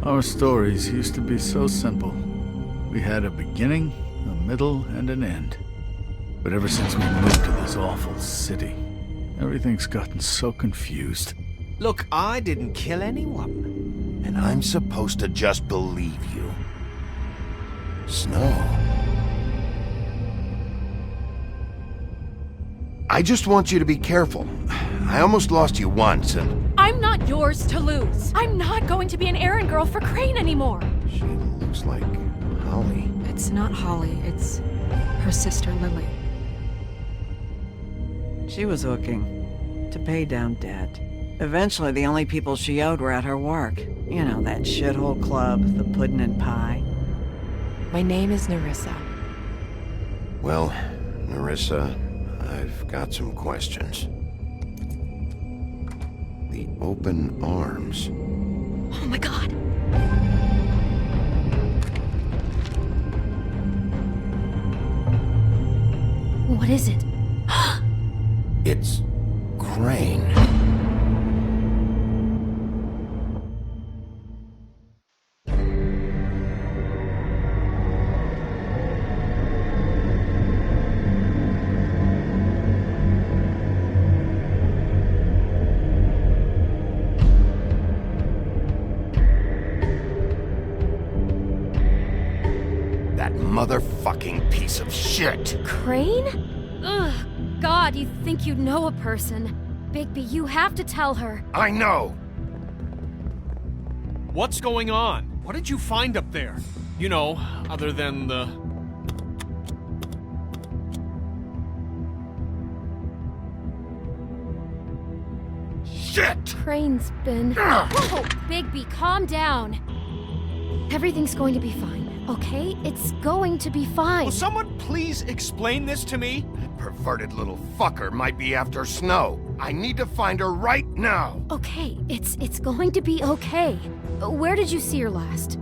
Our stories used to be so simple. We had a beginning, a middle, and an end. But ever since we moved to this awful city, everything's gotten so confused. Look, I didn't kill anyone. And I'm supposed to just believe you. Snow. I just want you to be careful. I almost lost you once, and... I'm not yours to lose. I'm not going to be an errand girl for Crane anymore. She looks like Holly. It's not Holly, it's her sister Lily. She was looking to pay down debt. Eventually, the only people she owed were at her work. You know, that shithole club, the puddin' and pie. My name is Nerissa. Well, Nerissa, I've got some questions. The open arms. Oh my god! What is it? It's Crane. That motherfucking piece of shit! Crane? Ugh, God, you think you know a person. Bigby, you have to tell her. I know! What's going on? What did you find up there? You know, other than the... Shit! Crane's been... Whoa, Bigby, calm down. Everything's going to be fine, okay? It's going to be fine. Will someone please explain this to me? That perverted little fucker might be after Snow. I need to find her right now! Okay, it's going to be okay. Where did you see her last?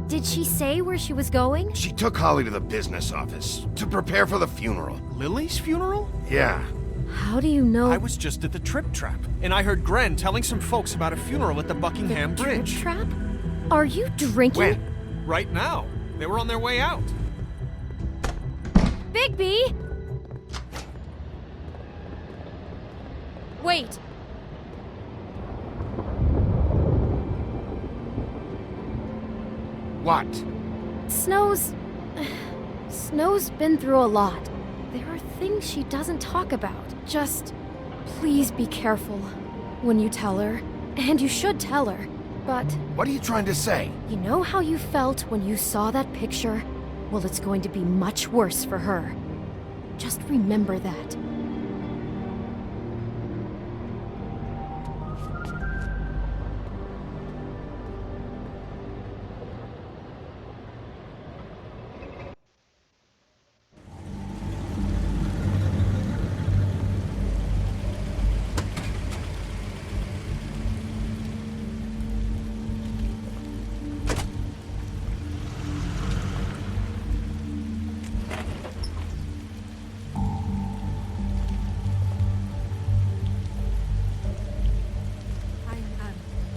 Did she say where she was going? She took Holly to the business office to prepare for the funeral. Lily's funeral? Yeah. How do you know? I was just at the Trip Trap, and I heard Gren telling some folks about a funeral at the Buckingham the Bridge. Trip trap? Are you drinking? When? Right now. They were on their way out. Bigby! Wait. What? Snow's been through a lot. There are things she doesn't talk about. Just please be careful when you tell her. And you should tell her. But What are you trying to say? you know how you felt when you saw that picture? Well, it's going to be much worse for her. Just remember that.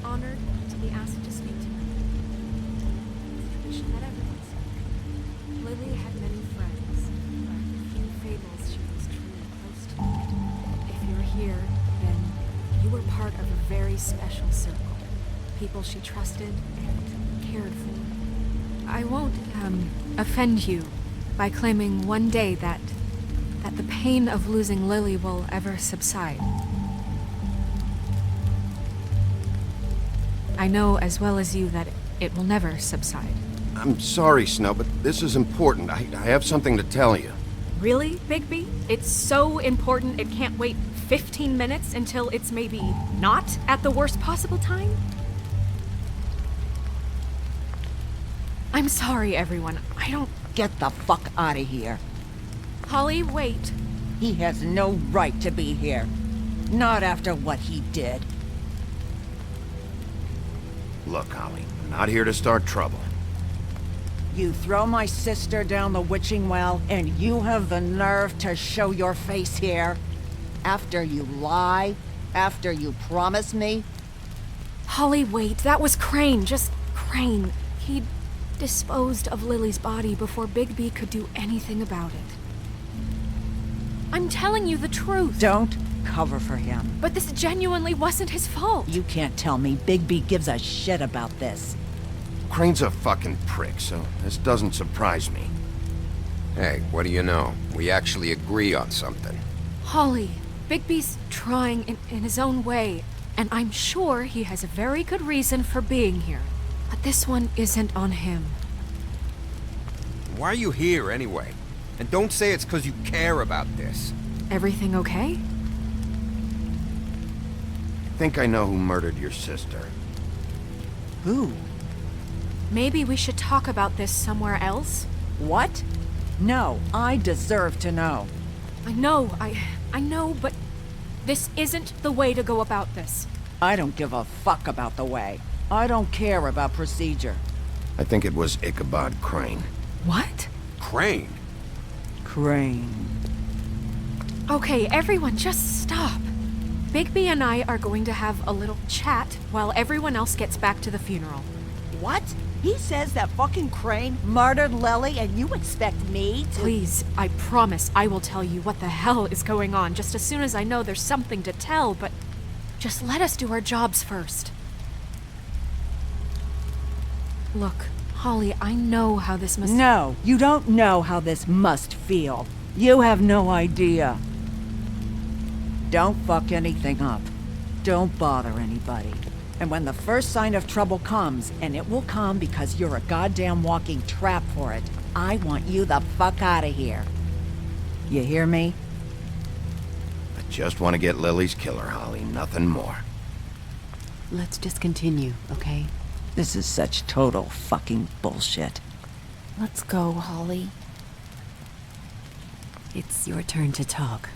Honored to be asked to speak tonight. It's tradition that everyone speak. Lily had many friends, but few fables she was truly close to. If you're here, then you were part of a very special circle. People she trusted and cared for. I won't, offend you by claiming one day that the pain of losing Lily will ever subside. I know as well as you that it will never subside. I'm sorry, Snow, but this is important. I have something to tell you. Really, Bigby? It's so important it can't wait 15 minutes until it's maybe not at the worst possible time? I'm sorry, everyone. I don't... Get the fuck out of here. Holly, wait. He has no right to be here. Not after what he did. Look, Holly, I'm not here to start trouble. You throw my sister down the witching well, and you have the nerve to show your face here? After you lie? After you promise me? Holly, wait. That was Crane. Just Crane, he disposed of Lily's body before Bigby could do anything about it. I'm telling you the truth. Don't cover for him. But this genuinely wasn't his fault. You can't tell me Bigby gives a shit about this. Crane's a fucking prick, so this doesn't surprise me. Hey, what do you know? We actually agree on something. Holly, Bigby's trying in his own way, and I'm sure he has a very good reason for being here. But this one isn't on him. Why are you here anyway? And don't say it's because you care about this. Everything okay? I think I know who murdered your sister. Who? Maybe we should talk about this somewhere else? What? No, I deserve to know. I know, but this isn't the way to go about this. I don't give a fuck about the way. I don't care about procedure. I think it was Ichabod Crane. What? Crane? Crane. Okay, everyone, just stop. Bigby and I are going to have a little chat while everyone else gets back to the funeral. What? He says that fucking Crane murdered Lily and you expect me to— Please, I promise I will tell you what the hell is going on just as soon as I know there's something to tell, but just let us do our jobs first. Look, Holly, I know how this must— No, you don't know how this must feel. You have no idea. Don't fuck anything up. Don't bother anybody. And when the first sign of trouble comes, and it will come because you're a goddamn walking trap for it, I want you the fuck out of here. You hear me? I just want to get Lily's killer, Holly, nothing more. Let's just continue, okay? This is such total fucking bullshit. Let's go, Holly. It's your turn to talk.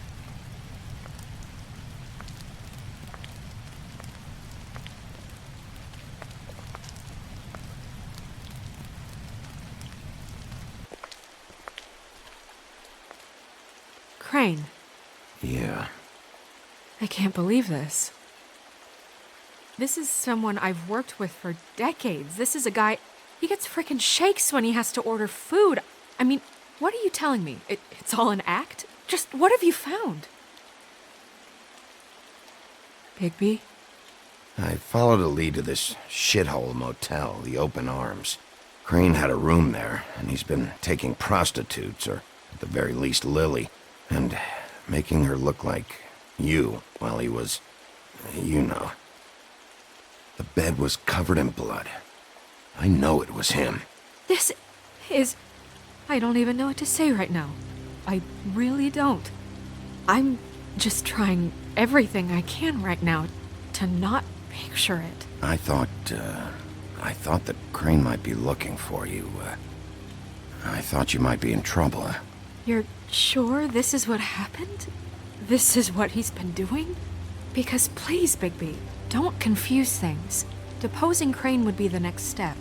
Crane, Yeah. I can't believe this. This is someone I've worked with for decades. This is a guy, he gets frickin' shakes when he has to order food. I mean, what are you telling me? It's all an act? Just what have you found? Bigby? I followed a lead to this shithole motel, the Open Arms. Crane had a room there, and he's been taking prostitutes, or at the very least Lily, and making her look like you while he was, you know. The bed was covered in blood. I know it was him. This is... I don't even know what to say right now. I really don't. I'm just trying everything I can right now to not picture it. I thought that Crane might be looking for you. I thought you might be in trouble. You're sure this is what happened? This is what he's been doing? Because please, Bigby, don't confuse things. Deposing Crane would be the next step.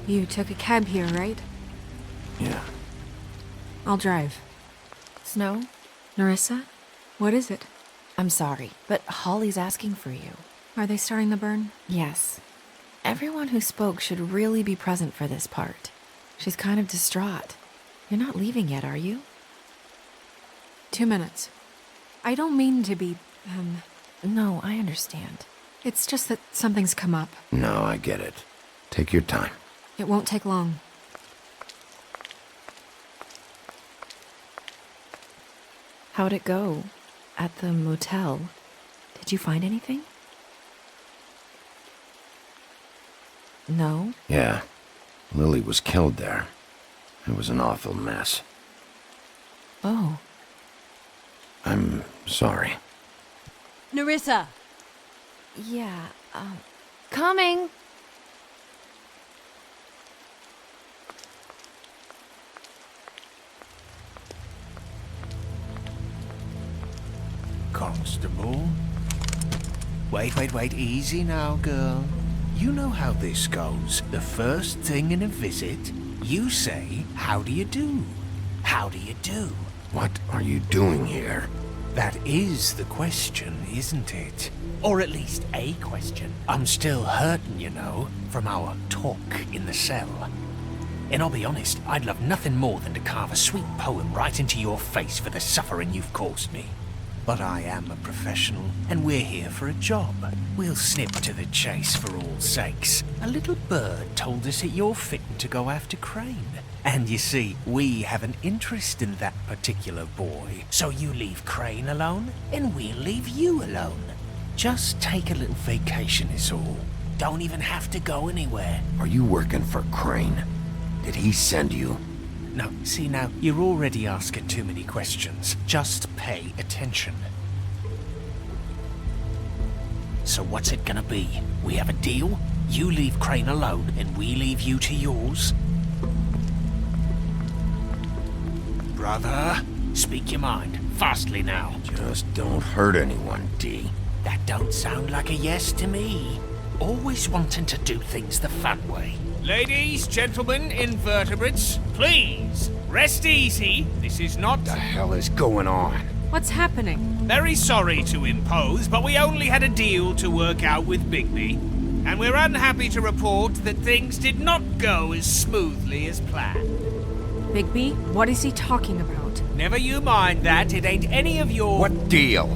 You took a cab here, right? Yeah. I'll drive. Snow? Nerissa? What is it? I'm sorry, but Holly's asking for you. Are they starting the burn? Yes. Everyone who spoke should really be present for this part. She's kind of distraught. You're not leaving yet, are you? 2 minutes. I don't mean to be, No, I understand. It's just that something's come up. No, I get it. Take your time. It won't take long. How'd it go? At the motel? Did you find anything? No? Yeah. Lily was killed there. It was an awful mess. Oh. I'm sorry. Nerissa! Yeah, coming! Constable? Wait, easy now, girl. You know how this goes. The first thing in a visit, you say, how do you do? How do you do? What are you doing here? That is the question, isn't it? Or at least a question. I'm still hurting, you know, from our talk in the cell. And I'll be honest, I'd love nothing more than to carve a sweet poem right into your face for the suffering you've caused me. But I am a professional, and we're here for a job. We'll snip to the chase for all sakes. A little bird told us that you're fitting to go after Crane. And you see, we have an interest in that particular boy. So you leave Crane alone, and we'll leave you alone. Just take a little vacation is all. Don't even have to go anywhere. Are you working for Crane? Did he send you? No, see now, you're already asking too many questions. Just pay attention. So what's it gonna be? We have a deal? You leave Crane alone, and we leave you to yours? Brother, speak your mind. Fastly now. Just don't hurt anyone, D. That don't sound like a yes to me. Always wanting to do things the fun way. Ladies, gentlemen, invertebrates, please, rest easy. This is not... What the hell is going on? What's happening? Very sorry to impose, but we only had a deal to work out with Bigby. And we're unhappy to report that things did not go as smoothly as planned. Bigby, what is he talking about? Never you mind that, it ain't any of your... What deal?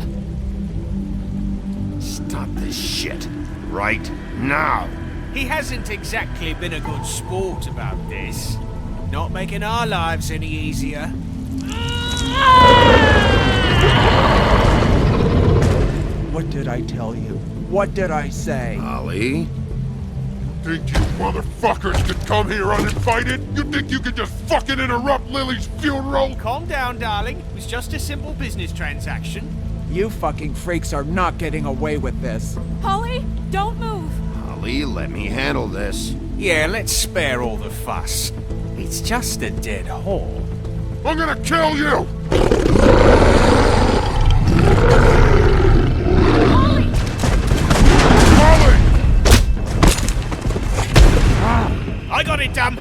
Stop this shit. Right now. He hasn't exactly been a good sport about this. Not making our lives any easier. What did I tell you? What did I say? Ollie? Think you motherfuckers could come here uninvited? You think you could just fucking interrupt Lily's funeral? Calm down, darling. It was just a simple business transaction. You fucking freaks are not getting away with this. Holly, don't move! Ollie, let me handle this. Yeah, let's spare all the fuss. It's just a dead hole. I'm gonna kill you! Holly! Ollie! I got it, damn!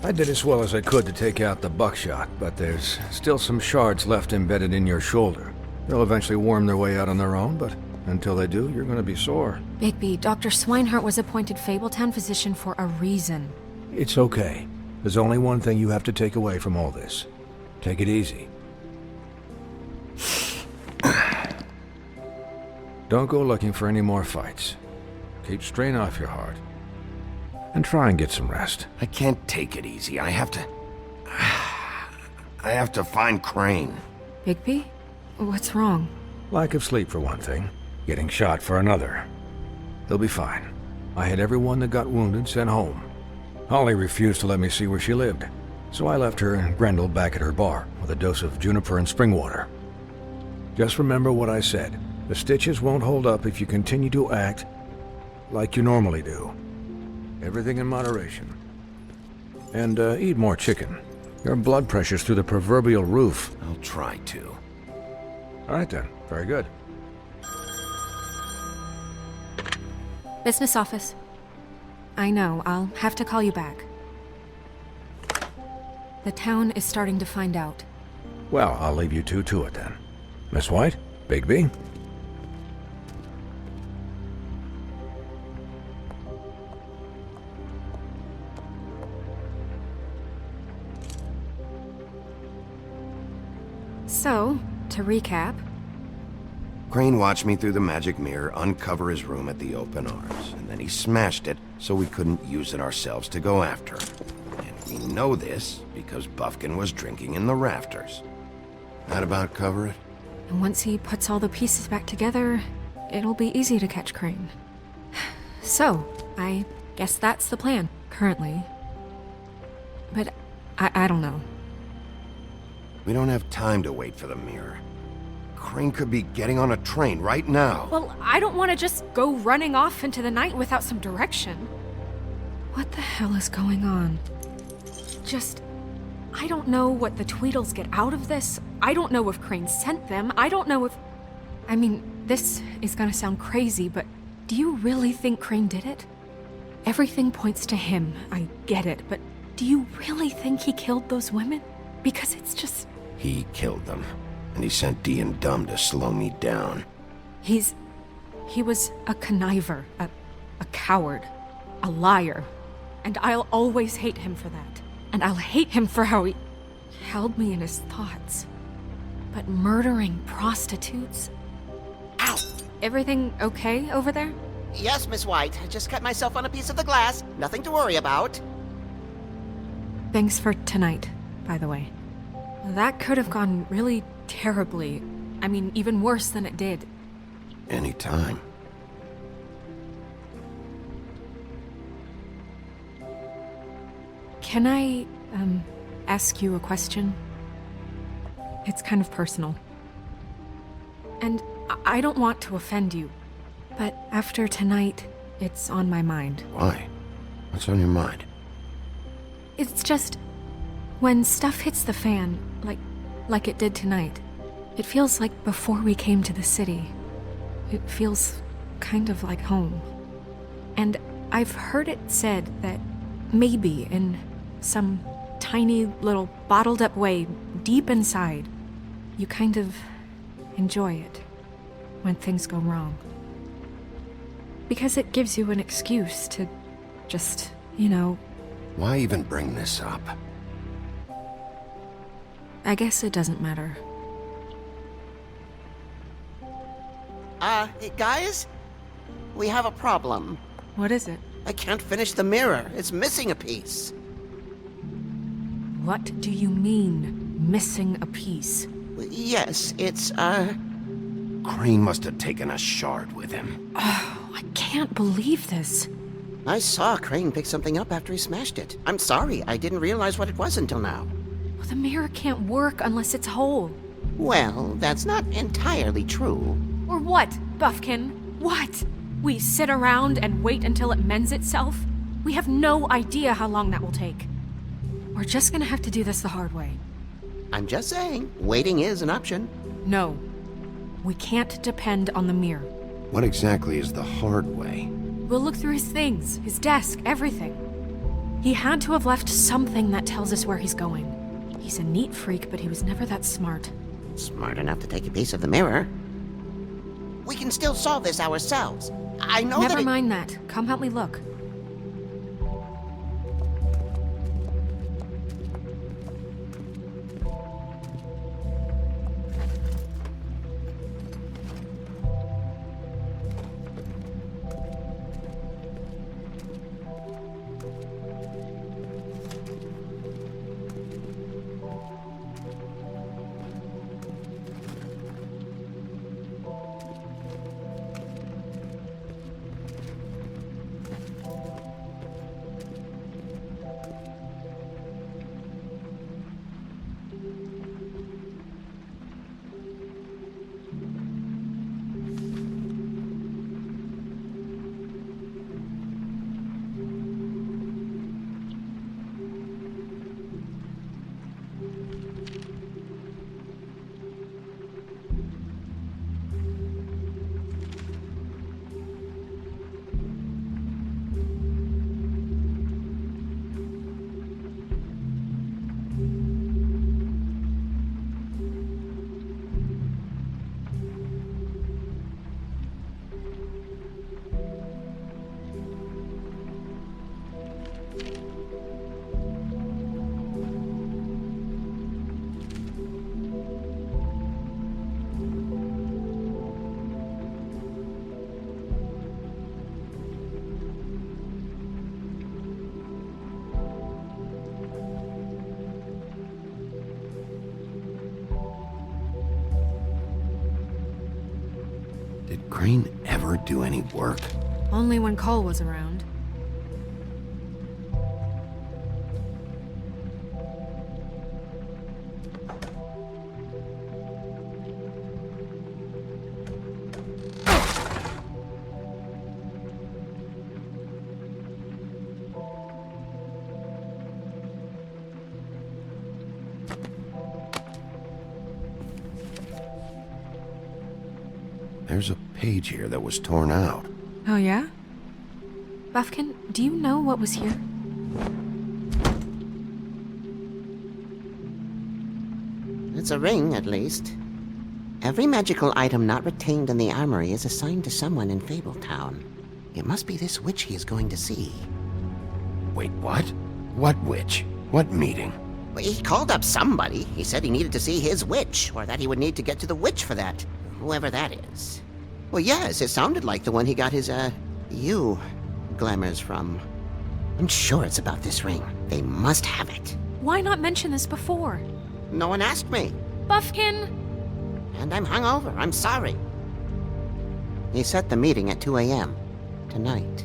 I did as well as I could to take out the buckshot, but there's still some shards left embedded in your shoulder. They'll eventually worm their way out on their own, but until they do, you're gonna be sore. Bigby, Dr. Swinehart was appointed Fabletown physician for a reason. It's okay. There's only one thing you have to take away from all this. Take it easy. Don't go looking for any more fights. Keep strain off your heart. And try and get some rest. I can't take it easy. I have to find Crane. Bigby? What's wrong? Lack of sleep for one thing. Getting shot for another. He'll be fine. I had everyone that got wounded sent home. Holly refused to let me see where she lived, so I left her and Grendel back at her bar with a dose of juniper and spring water. Just remember what I said. The stitches won't hold up if you continue to act like you normally do. Everything in moderation. And eat more chicken. Your blood pressure's through the proverbial roof. I'll try to. All right then, very good. Business office. I know, I'll have to call you back. The town is starting to find out. Well, I'll leave you two to it then. Miss White? Bigby? So, to recap, Crane watched me through the magic mirror uncover his room at the open arms, and then he smashed it so we couldn't use it ourselves to go after him. And we know this because Buffkin was drinking in the rafters. That about cover it? and once he puts all the pieces back together, it'll be easy to catch Crane. So, I guess that's the plan, currently. But I don't know. We don't have time to wait for the mirror. Crane could be getting on a train right now. Well, I don't want to just go running off into the night without some direction. What the hell is going on? I don't know what the Tweedles get out of this. I don't know if Crane sent them. I don't know if... I mean, this is gonna sound crazy, but do you really think Crane did it? Everything points to him, I get it, but do you really think he killed those women? Because it's just... He killed them, and he sent Dee and Dumb to slow me down. He was a conniver, a coward, a liar, and I'll always hate him for that. And I'll hate him for how he held me in his thoughts. But murdering prostitutes? Ow! Everything okay over there? Yes, Miss White. I just cut myself on a piece of the glass. Nothing to worry about. Thanks for tonight, by the way. That could have gone really terribly. I mean, even worse than it did. Anytime. Can I, ask you a question? It's kind of personal. And I don't want to offend you, but after tonight, it's on my mind. Why? What's on your mind? It's just, when stuff hits the fan, like it did tonight, it feels like before we came to the city. It feels kind of like home. And I've heard it said that maybe in some tiny little bottled up way deep inside, you kind of enjoy it when things go wrong. Because it gives you an excuse to just, Why even bring this up? I guess it doesn't matter. Guys? We have a problem. What is it? I can't finish the mirror. It's missing a piece. What do you mean, missing a piece? Yes, it's, Crane must have taken a shard with him. Oh, I can't believe this. I saw Crane pick something up after he smashed it. I'm sorry, I didn't realize what it was until now. Well, the mirror can't work unless it's whole. Well, that's not entirely true. Or what, Buffkin? What? We sit around and wait until it mends itself? We have no idea how long that will take. We're just gonna have to do this the hard way. I'm just saying, waiting is an option. No. We can't depend on the mirror. What exactly is the hard way? We'll look through his things, his desk, everything. He had to have left something that tells us where he's going. He's a neat freak, but he was never that smart. Smart enough to take a piece of the mirror. We can still solve this ourselves. I know Never mind that. Come help me look. Crane ever do any work? Only when Cole was around. There's a page here that was torn out. Oh, yeah? Buffkin, do you know what was here? It's a ring, at least. Every magical item not retained in the armory is assigned to someone in Fabletown. It must be this witch he is going to see. Wait, what? What witch? What meeting? Well, he called up somebody. He said he needed to see his witch, or that he would need to get to the witch for that. Whoever that is. Well, yes, it sounded like the one he got his, glamours from. I'm sure it's about this ring. They must have it. Why not mention this before? No one asked me. Buffkin! And I'm hungover. I'm sorry. He set the meeting at 2 a.m. tonight.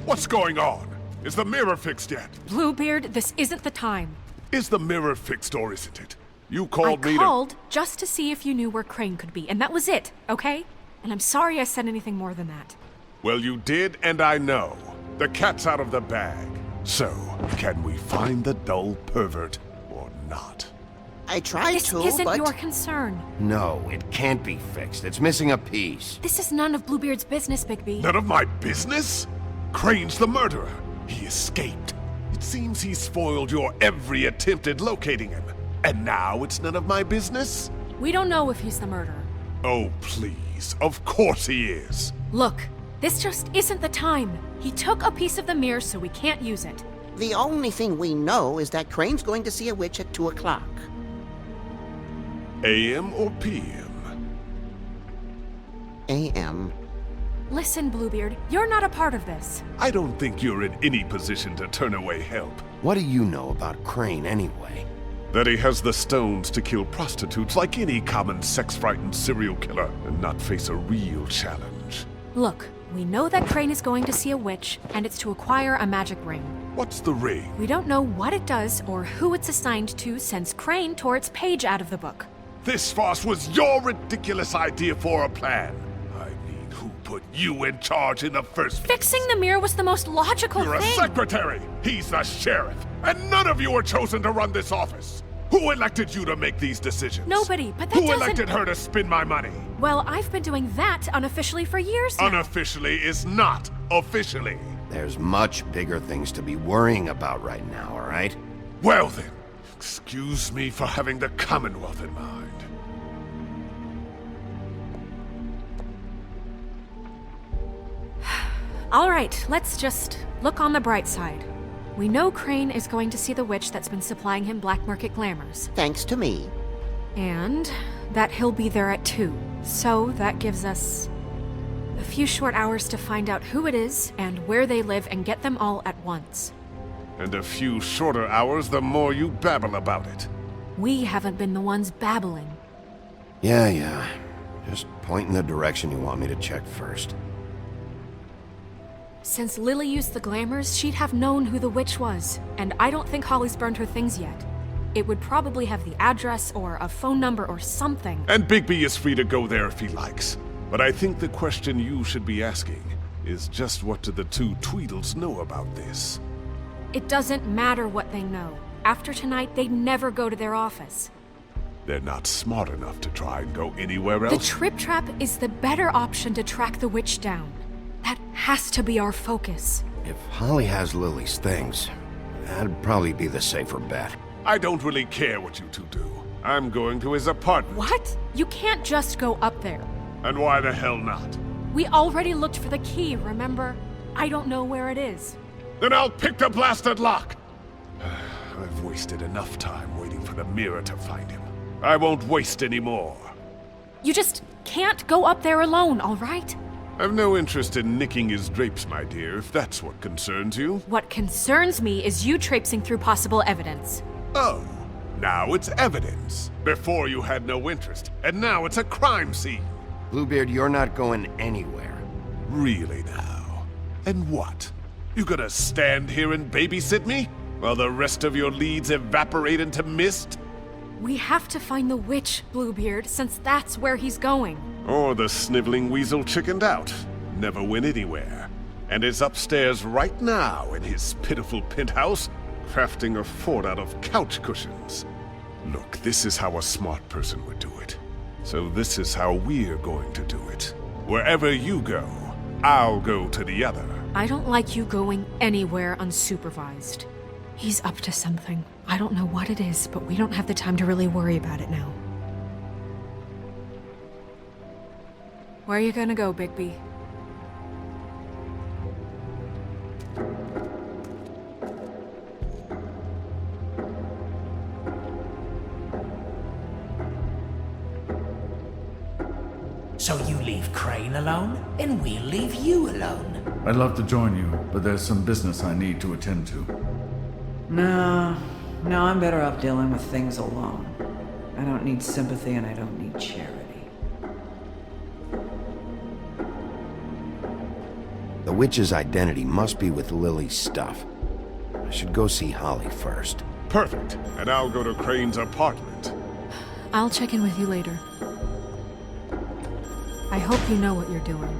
What's going on? Is the mirror fixed yet? Bluebeard, this isn't the time. Is the mirror fixed or isn't it? You called me I called just to see if you knew where Crane could be, and that was it, okay? And I'm sorry I said anything more than that. Well, you did, and I know. The cat's out of the bag. So, can we find the dull pervert or not? I tried This to, isn't but... your concern. No, it can't be fixed. It's missing a piece. This is none of Bluebeard's business, Bigby. None of my business? Crane's the murderer. He escaped. It seems he spoiled your every attempt at locating him. And now it's none of my business? We don't know if he's the murderer. Oh, please. Of course he is. Look, this just isn't the time. He took a piece of the mirror, so we can't use it. The only thing we know is that Crane's going to see a witch at 2 o'clock. AM or PM? AM. Listen, Bluebeard, you're not a part of this. I don't think you're in any position to turn away help. What do you know about Crane anyway? That he has the stones to kill prostitutes like any common sex-frightened serial killer and not face a real challenge. Look, we know that Crane is going to see a witch, and it's to acquire a magic ring. What's the ring? We don't know what it does or who it's assigned to since Crane tore its page out of the book. This farce was your ridiculous idea for a plan. I mean, who put you in charge in the first place? Fixing the mirror was the most logical You're thing. a secretary! He's the sheriff! And none of you were chosen to run this office! Who elected you to make these decisions? Nobody, but that Who doesn't... elected her to spend my money? Well, I've been doing that unofficially for years now. Unofficially is not officially. There's much bigger things to be worrying about right now, all right? Well then, excuse me for having the Commonwealth in mind. All right, let's just look on the bright side. We know Crane is going to see the witch that's been supplying him black market glamours. Thanks to me. And that he'll be there at 2. So that gives us a few short hours to find out who it is and where they live and get them all at once. And a few shorter hours the more you babble about it. We haven't been the ones babbling. Yeah. Just point in the direction you want me to check first. Since Lily used the glamours, she'd have known who the witch was, and I don't think Holly's burned her things yet. It would probably have the address or a phone number or something. And Bigby is free to go there if he likes. But I think the question you should be asking is just what do the two Tweedles know about this? It doesn't matter what they know. After tonight, they'd never go to their office. They're not smart enough to try and go anywhere else? The Trip Trap is the better option to track the witch down. That has to be our focus. If Holly has Lily's things, that'd probably be the safer bet. I don't really care what you two do. I'm going to his apartment. What? You can't just go up there. And why the hell not? We already looked for the key, remember? I don't know where it is. Then I'll pick the blasted lock! I've wasted enough time waiting for the mirror to find him. I won't waste any more. You just can't go up there alone, all right? I've no interest in nicking his drapes, my dear, if that's what concerns you. What concerns me is you traipsing through possible evidence. Oh, now it's evidence. Before you had no interest, and now it's a crime scene. Bluebeard, you're not going anywhere. Really now? And what? You gonna stand here and babysit me? While the rest of your leads evaporate into mist? We have to find the witch, Bluebeard, since that's where he's going. Or the sniveling weasel chickened out. Never went anywhere. And is upstairs right now in his pitiful penthouse, crafting a fort out of couch cushions. Look, this is how a smart person would do it. So this is how we're going to do it. Wherever you go, I'll go to the other. I don't like you going anywhere unsupervised. He's up to something. I don't know what it is, but we don't have the time to really worry about it now. Where are you gonna go, Bigby? So you leave Crane alone, and we'll leave you alone. I'd love to join you, but there's some business I need to attend to. No, I'm better off dealing with things alone. I don't need sympathy and I don't need charity. The witch's identity must be with Lily's stuff. I should go see Holly first. Perfect. And I'll go to Crane's apartment. I'll check in with you later. I hope you know what you're doing.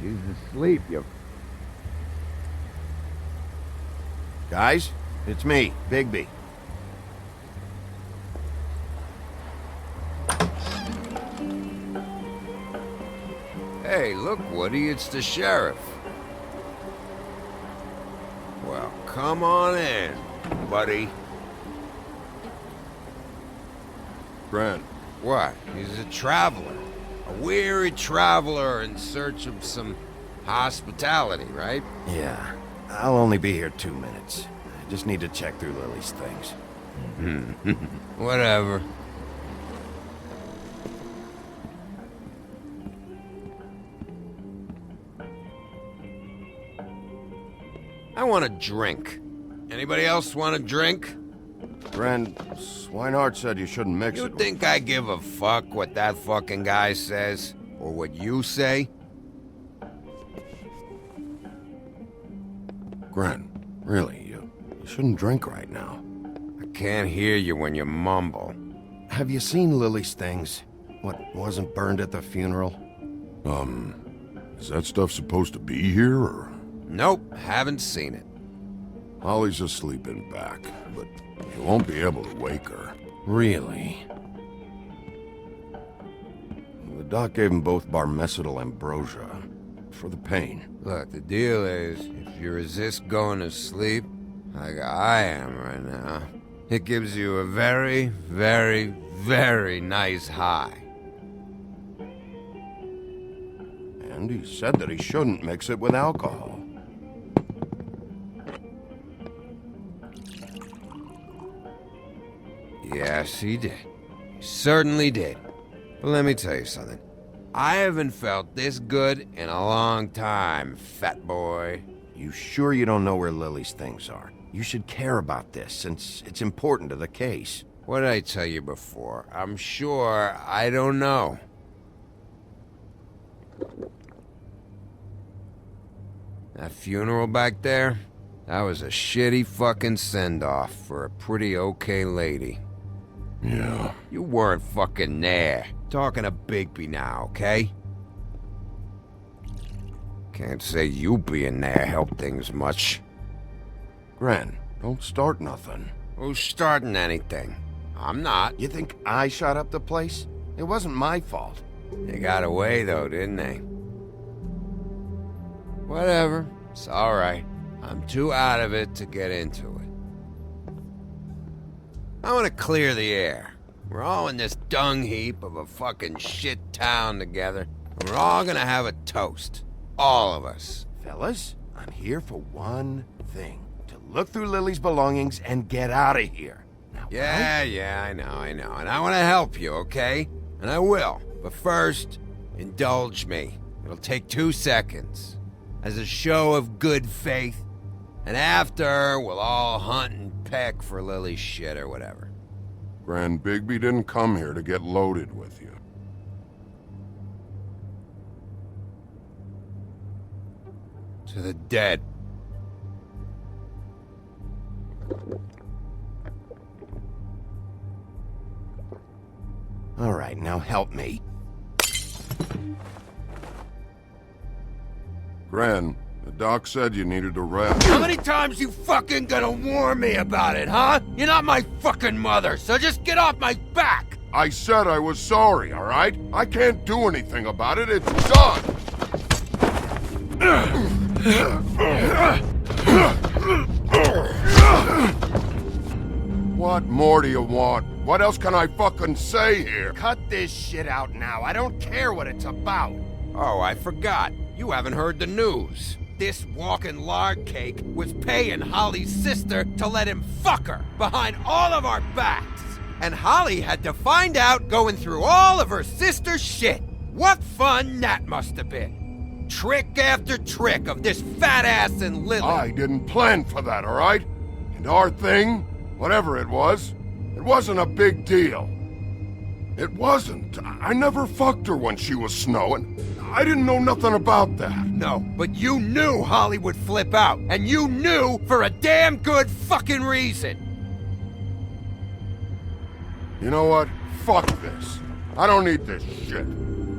She's asleep, you... Guys, it's me, Bigby. Hey, look, Woody, it's the sheriff. Well, come on in, buddy. Grant. What? He's a traveler. A weary traveler in search of some hospitality, right? Yeah, I'll only be here 2 minutes. I just need to check through Lily's things. Whatever. I want a drink. Anybody else want a drink? Friend, Swinehart said you shouldn't mix it. You think I give a fuck what that fucking guy says? Or what you say? Grant, really, you shouldn't drink right now. I can't hear you when you mumble. Have you seen Lily's things? What wasn't burned at the funeral? Is that stuff supposed to be here, or...? Nope, haven't seen it. Holly's asleep in back, but you won't be able to wake her. Really? The doc gave them both barmecidal ambrosia for the pain. Look, the deal is, if you resist going to sleep, like I am right now, it gives you a very, very, very nice high. And he said that he shouldn't mix it with alcohol. Yes, he did. He certainly did. But let me tell you something. I haven't felt this good in a long time, fat boy. You sure you don't know where Lily's things are? You should care about this, since it's important to the case. What did I tell you before? I'm sure I don't know. That funeral back there? That was a shitty fucking send-off for a pretty okay lady. Yeah. You weren't fucking there. Talking to Bigby now, okay? Can't say you being there helped things much. Gren, don't start nothing. Who's starting anything? I'm not. You think I shot up the place? It wasn't my fault. They got away though, didn't they? Whatever. It's alright. I'm too out of it to get into it. I want to clear the air. We're all in this dung heap of a fucking shit town together, and we're all gonna have a toast. All of us. Fellas, I'm here for one thing. To look through Lily's belongings and get out of here. Now Yeah, I know. And I want to help you, okay? And I will. But first, indulge me. It'll take 2 seconds. As a show of good faith. And after, we'll all hunt and peck for Lily's shit or whatever. Grand Bigby didn't come here to get loaded with you. To the dead. All right, now help me. Gran, the doc said you needed a rest. How many times you fucking gonna warn me about it, huh? You're not my fucking mother, so just get off my back! I said I was sorry, all right? I can't do anything about it. It's done! What more do you want? What else can I fucking say here? Cut this shit out now. I don't care what it's about. Oh, I forgot. You haven't heard the news. This walking lard cake was paying Holly's sister to let him fuck her behind all of our backs. And Holly had to find out going through all of her sister's shit. What fun that must have been. Trick after trick of this fat ass and Lily. I didn't plan for that, all right? And our thing, whatever it wasn't a big deal. It wasn't. I never fucked her when she was snowing. I didn't know nothing about that. No, but you knew Holly would flip out. And you knew for a damn good fucking reason. You know what? Fuck this. I don't need this shit.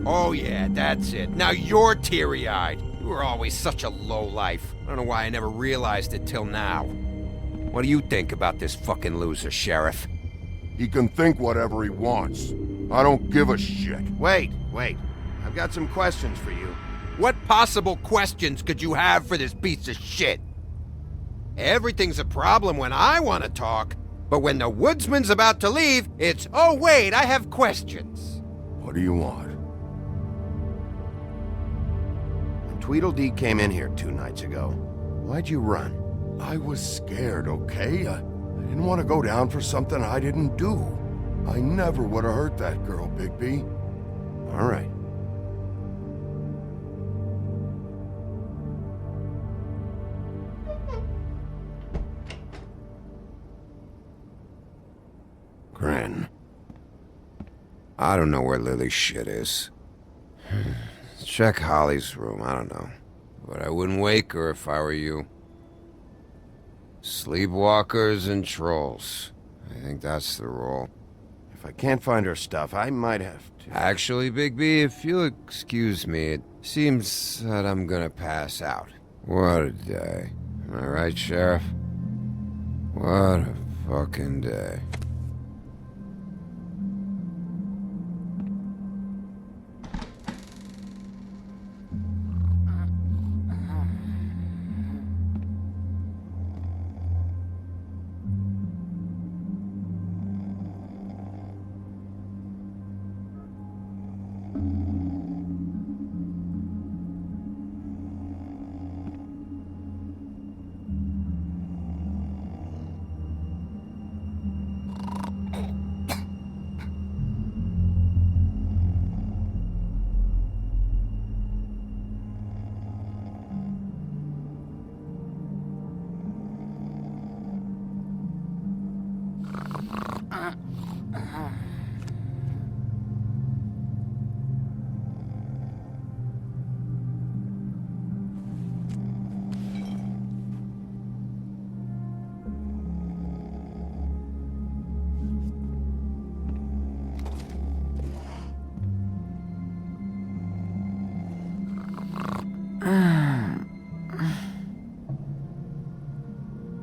Oh yeah, that's it. Now you're teary-eyed. You were always such a lowlife. I don't know why I never realized it till now. What do you think about this fucking loser, Sheriff? He can think whatever he wants. I don't give a shit. Wait. I've got some questions for you. What possible questions could you have for this piece of shit? Everything's a problem when I want to talk, but when the woodsman's about to leave, it's, oh wait, I have questions. What do you want? When Tweedledee came in here 2 nights ago, why'd you run? I was scared, okay? I didn't want to go down for something I didn't do. I never would have hurt that girl, Bigby. All right. Gran. I don't know where Lily's shit is. Check Holly's room, I don't know. But I wouldn't wake her if I were you. Sleepwalkers and trolls. I think that's the rule. If I can't find her stuff, I might have to... Actually, Bigby, if you'll excuse me, it seems that I'm gonna pass out. What a day. Am I right, Sheriff? What a fucking day.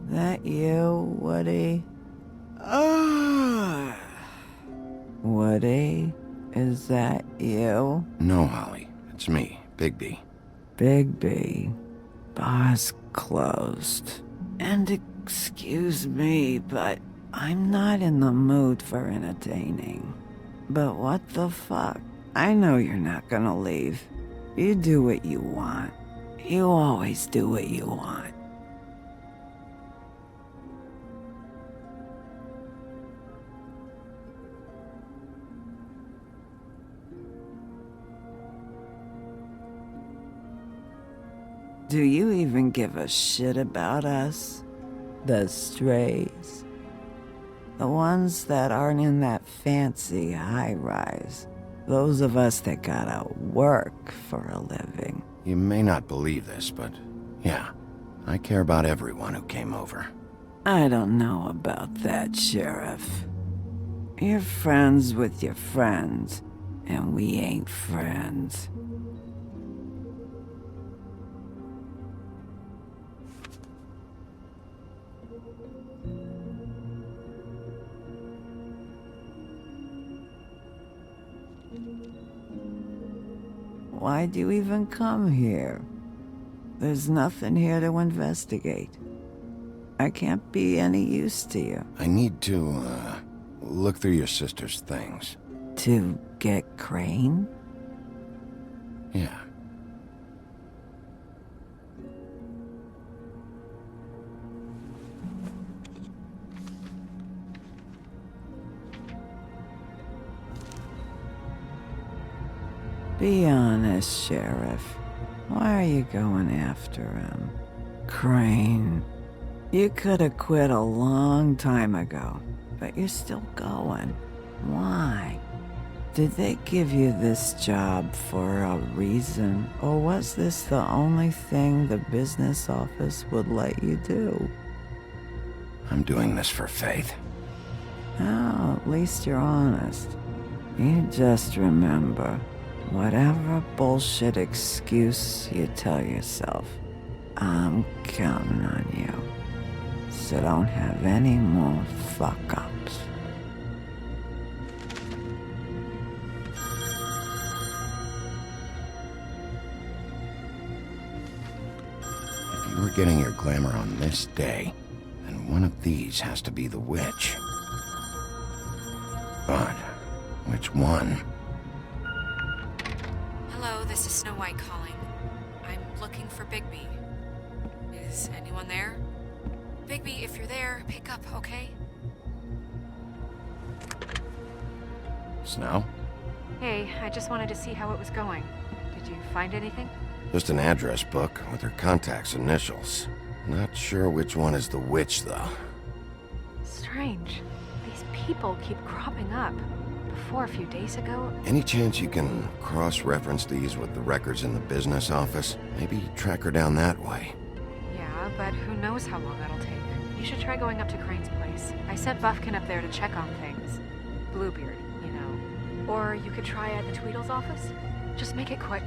That you, Woody? Woody, is that you? No, Holly. It's me, Bigby. Bigby. Bar's closed. And excuse me, but I'm not in the mood for entertaining. But what the fuck? I know you're not gonna leave. You do what you want. You always do what you want. Do you even give a shit about us? The strays? The ones that aren't in that fancy high-rise. Those of us that gotta work for a living. You may not believe this, but yeah, I care about everyone who came over. I don't know about that, Sheriff. You're friends with your friends, and we ain't friends. Why'd you even come here? There's nothing here to investigate. I can't be any use to you. I need to, look through your sister's things. To get Crane? Yeah. Be honest, Sheriff. Why are you going after him? Crane. You could have quit a long time ago, but you're still going. Why? Did they give you this job for a reason, or was this the only thing the business office would let you do? I'm doing this for Faith. Oh, at least you're honest. You just remember, whatever bullshit excuse you tell yourself, I'm counting on you. So don't have any more fuck-ups. If you were getting your glamour on this day, then one of these has to be the witch. But which one? Hello, this is Snow White calling. I'm looking for Bigby. Is anyone there? Bigby, if you're there, pick up, okay? Snow? Hey, I just wanted to see how it was going. Did you find anything? Just an address book with her contact's initials. Not sure which one is the witch, though. Strange. These people keep cropping up. Before, a few days ago... Any chance you can cross-reference these with the records in the business office? Maybe track her down that way. Yeah, but who knows how long that'll take. You should try going up to Crane's place. I sent Buffkin up there to check on things. Bluebeard, you know. Or you could try at the Tweedle's office. Just make it quick.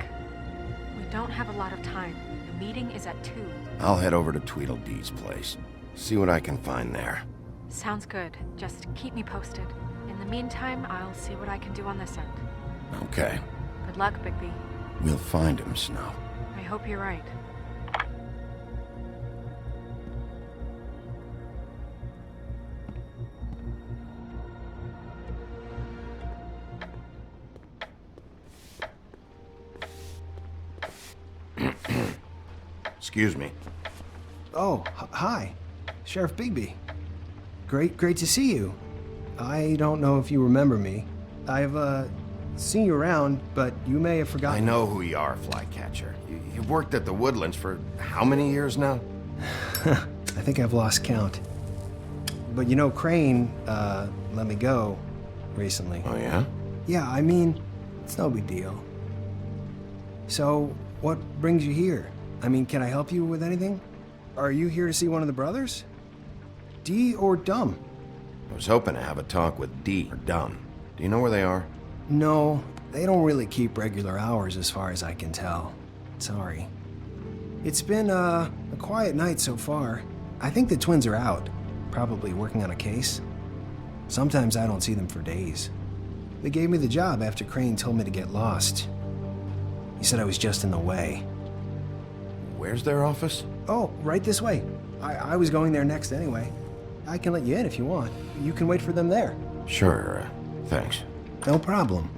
We don't have a lot of time. The meeting is at 2. I'll head over to Tweedledee's place. See what I can find there. Sounds good. Just keep me posted. In the meantime, I'll see what I can do on this end. Okay. Good luck, Bigby. We'll find him, Snow. I hope you're right. Excuse me. Oh, hi. Sheriff Bigby. Great to see you. I don't know if you remember me. I've, seen you around, but you may have forgotten. I know who you are, Flycatcher. You've worked at the Woodlands for how many years now? I think I've lost count. But you know, Crane, let me go recently. Oh, yeah? Yeah, I mean, it's no big deal. So, what brings you here? I mean, can I help you with anything? Are you here to see one of the brothers? D or Dumb? I was hoping to have a talk with D or Dumb. Do you know where they are? No, they don't really keep regular hours as far as I can tell. Sorry. It's been, a quiet night so far. I think the twins are out, probably working on a case. Sometimes I don't see them for days. They gave me the job after Crane told me to get lost. He said I was just in the way. Where's their office? Oh, right this way. I was going there next anyway. I can let you in if you want. You can wait for them there. Sure, thanks. No problem.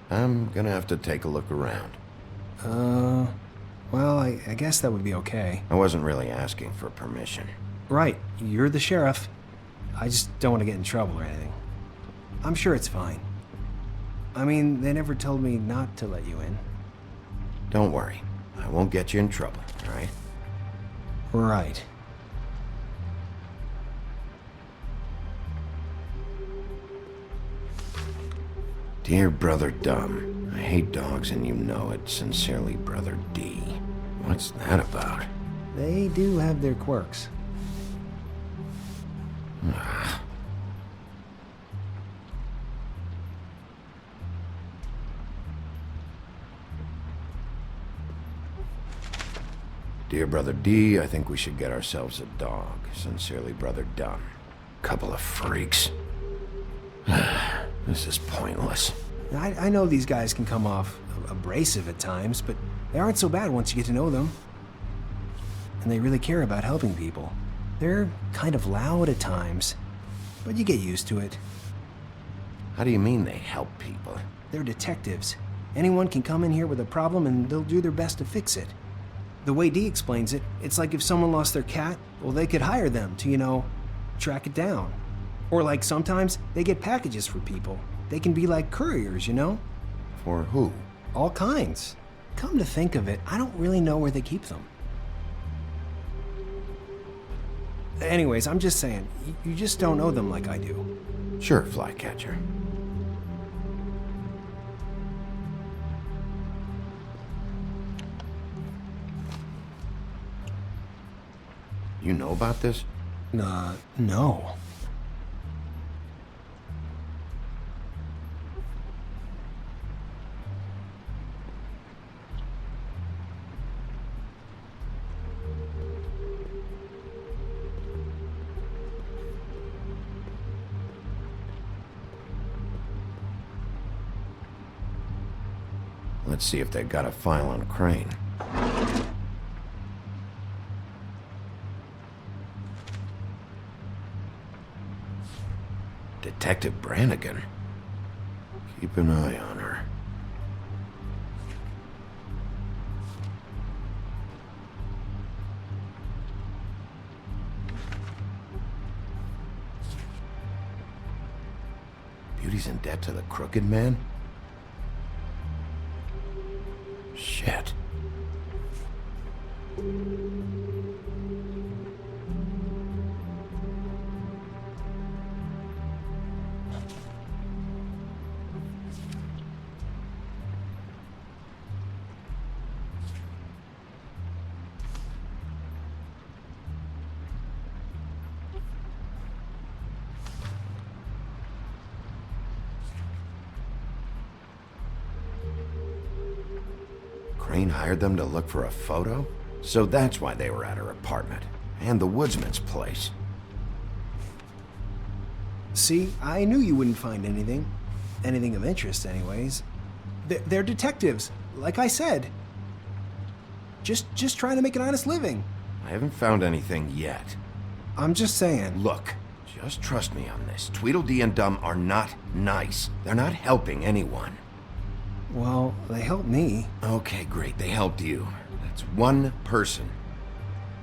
I'm gonna have to take a look around. Well, I guess that would be okay. I wasn't really asking for permission. Right, you're the sheriff. I just don't want to get in trouble or anything. I'm sure it's fine. I mean, they never told me not to let you in. Don't worry. I won't get you in trouble, all right? Right. Dear Brother Dumb, I hate dogs and you know it. Sincerely, Brother D. What's that about? They do have their quirks. Dear Brother D, I think we should get ourselves a dog. Sincerely, Brother Dumb. Couple of freaks. This is pointless. I know these guys can come off abrasive at times, but they aren't so bad once you get to know them. And they really care about helping people. They're kind of loud at times, but you get used to it. How do you mean they help people? They're detectives. Anyone can come in here with a problem and they'll do their best to fix it. The way Dee explains it, it's like if someone lost their cat, well, they could hire them to, track it down. Or like sometimes they get packages for people. They can be like couriers, For who? All kinds. Come to think of it, I don't really know where they keep them. Anyways, I'm just saying, you just don't know them like I do. Sure, Flycatcher. You know about this? No. Let's see if they've got a file on Crane. Detective Brannigan. Keep an eye on her. Beauty's in debt to the crooked man? Shit. Crane hired them to look for a photo? So that's why they were at her apartment. And the woodsman's place. See, I knew you wouldn't find anything. Anything of interest, anyways. They're detectives, like I said. Just trying to make an honest living. I haven't found anything yet. I'm just saying. Look, just trust me on this. Tweedledee and Dumb are not nice. They're not helping anyone. Well, they helped me. Okay, great. They helped you. That's one person.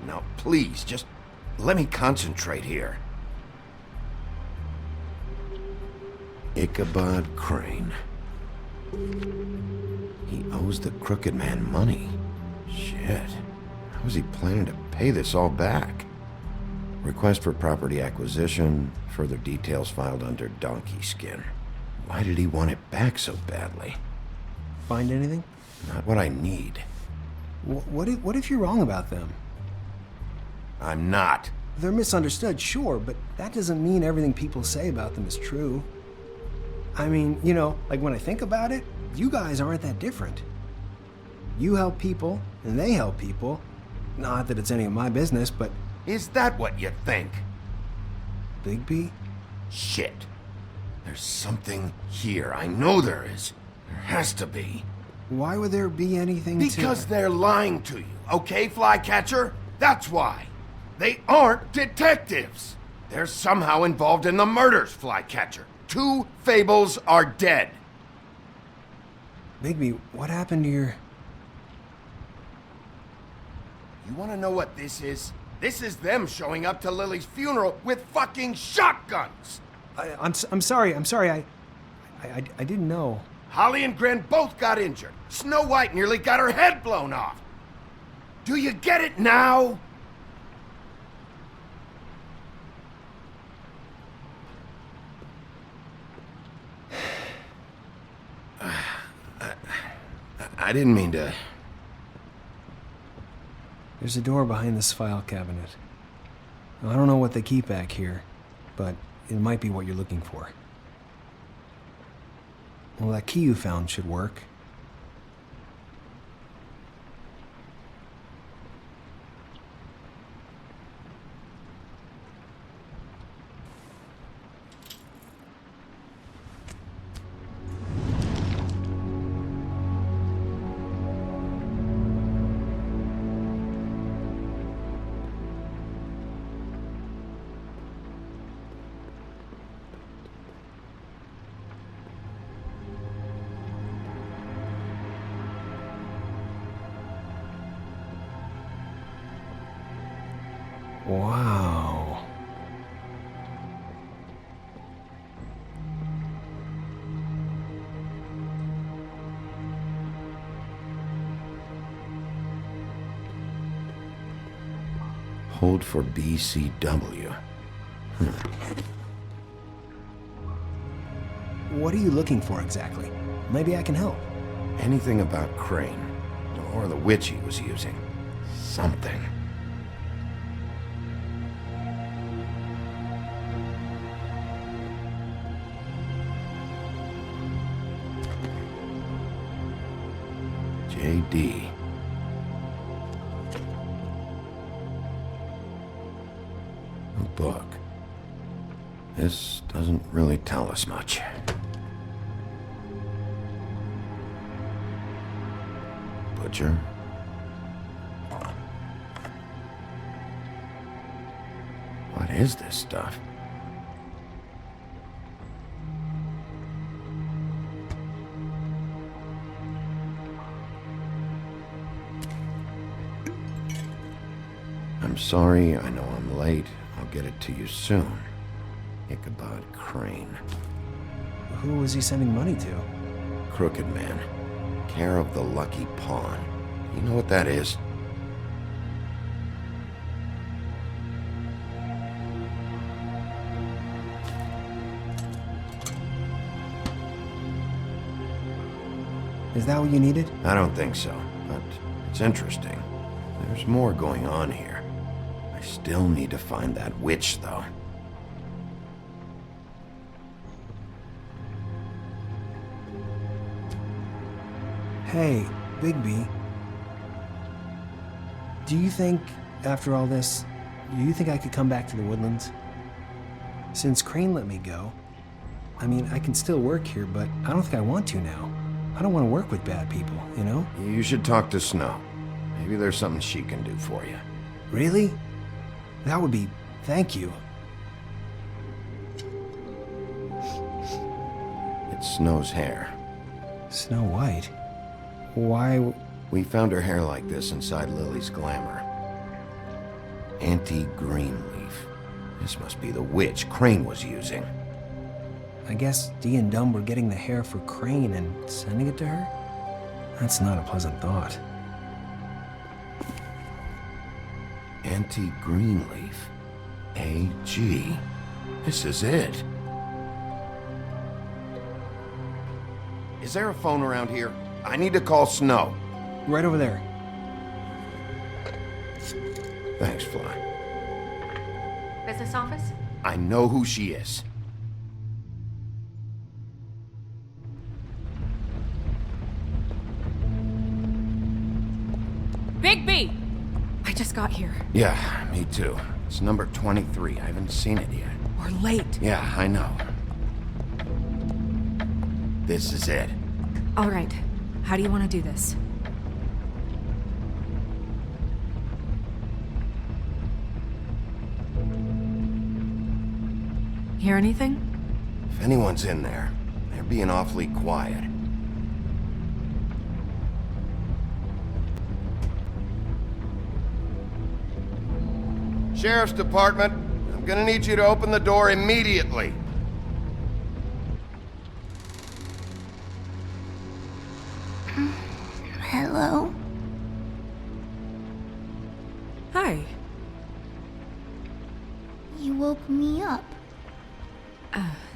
Now, please, just let me concentrate here. Ichabod Crane. He owes the crooked man money. Shit. How is he planning to pay this all back? Request for property acquisition. Further details filed under donkey skin. Why did he want it back so badly? Find anything? Not what I need. What if you're wrong about them? I'm not. They're misunderstood, sure, but that doesn't mean everything people say about them is true. I mean, like when I think about it, you guys aren't that different. You help people, and they help people. Not that it's any of my business, but... Is that what you think? Bigby? Shit. There's something here. I know there is. There has to be. Why would there be anything Because they're lying to you, okay, Flycatcher? That's why. They aren't detectives. They're somehow involved in the murders, Flycatcher. 2 Fables are dead. Bigby, what happened to your... You want to know what this is? This is them showing up to Lily's funeral with fucking shotguns! I'm sorry. I didn't know. Holly and Gren both got injured. Snow White nearly got her head blown off. Do you get it now? I didn't mean to... There's a door behind this file cabinet. I don't know what they keep back here, but it might be what you're looking for. Well, that key you found should work. Wow. Hold for BCW. What are you looking for exactly? Maybe I can help. Anything about Crane, or the witch he was using. Something. JD. A book. This doesn't really tell us much. Butcher. What is this stuff? I'm sorry, I know I'm late. I'll get it to you soon. Ichabod Crane. Who was he sending money to? Crooked Man. Care of the Lucky Pawn. You know what that is? Is that what you needed? I don't think so, but it's interesting. There's more going on here. I still need to find that witch, though. Hey, Bigby. Do you think, after all this, do you think I could come back to the Woodlands? Since Crane let me go, I mean, I can still work here, but I don't think I want to now. I don't want to work with bad people, you know? You should talk to Snow. Maybe there's something she can do for you. Really? That would be... thank you. It's Snow's hair. Snow White? Why... We found her hair like this inside Lily's glamour. Anti-Greenleaf. This must be the witch Crane was using. I guess Dee and Dumb were getting the hair for Crane and sending it to her? That's not a pleasant thought. Anti-Greenleaf. AG. This is it. Is there a phone around here? I need to call Snow. Right over there. Thanks, Fly. Business office? I know who she is. Bigby! I just got here. Yeah, me too. It's number 23. I haven't seen it yet. We're late. Yeah, I know. This is it. All right. How do you want to do this? Hear anything? If anyone's in there, they're being awfully quiet. Sheriff's Department, I'm gonna need you to open the door immediately. woke me up.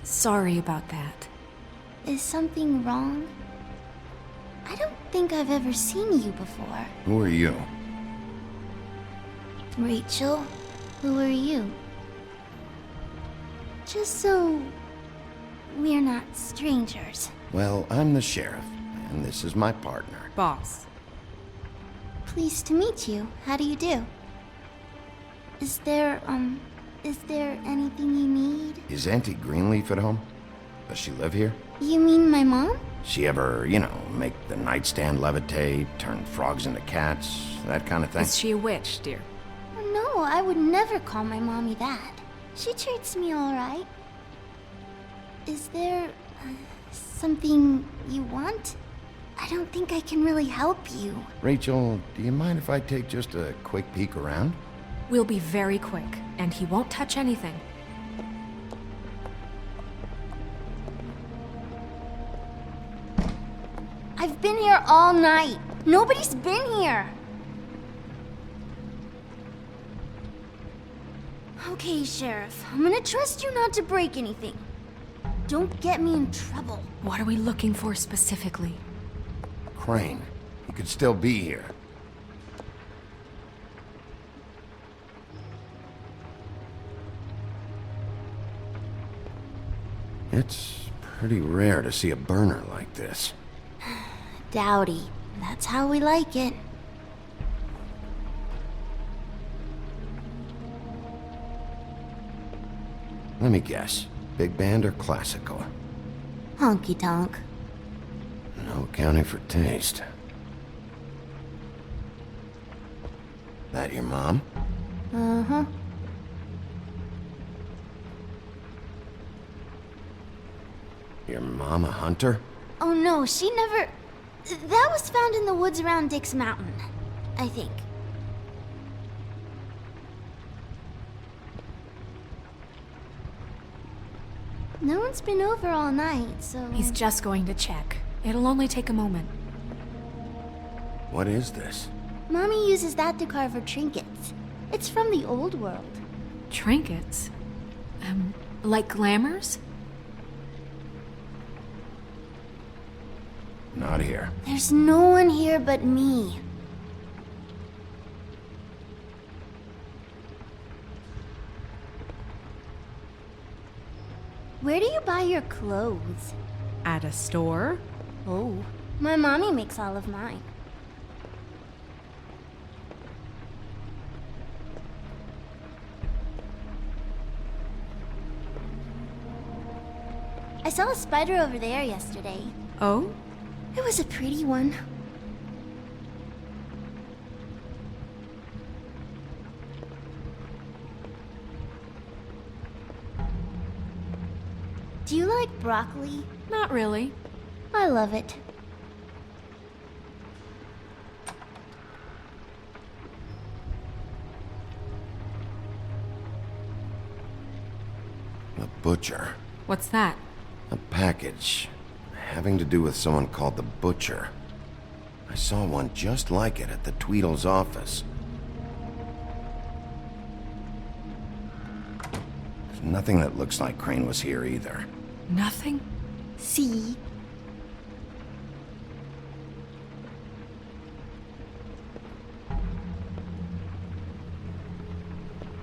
Sorry about that. Is something wrong? I don't think I've ever seen you before. Who are you? Rachel, who are you? Just so we're not strangers. Well, I'm the sheriff, and this is my partner. Boss. Pleased to meet you. How do you do? Is there anything you need? Is Auntie Greenleaf at home? Does she live here? You mean my mom? She ever, make the nightstand levitate, turn frogs into cats, that kind of thing? Is she a witch, dear? No, I would never call my mommy that. She treats me all right. Is there something you want? I don't think I can really help you. Rachel, do you mind if I take just a quick peek around? We'll be very quick, and he won't touch anything. I've been here all night. Nobody's been here. Okay, Sheriff. I'm gonna trust you not to break anything. Don't get me in trouble. What are we looking for specifically? Crane. He could still be here. It's pretty rare to see a burner like this. Dowdy. That's how we like it. Let me guess. Big band or classical? Honky tonk. No accounting for taste. That your mom? Uh-huh. Your mom a hunter? Oh no, she never... That was found in the woods around Dick's Mountain, I think. No one's been over all night, so... He's just going to check. It'll only take a moment. What is this? Mommy uses that to carve her trinkets. It's from the old world. Trinkets? Like glamours? Not here. There's no one here but me. Where do you buy your clothes? At a store? Oh, my mommy makes all of mine. I saw a spider over there yesterday. Oh? It was a pretty one. Do you like broccoli? Not really. I love it. The butcher. What's that? A package. Having to do with someone called the Butcher. I saw one just like it at the Tweedle's office. There's nothing that looks like Crane was here either. Nothing? See?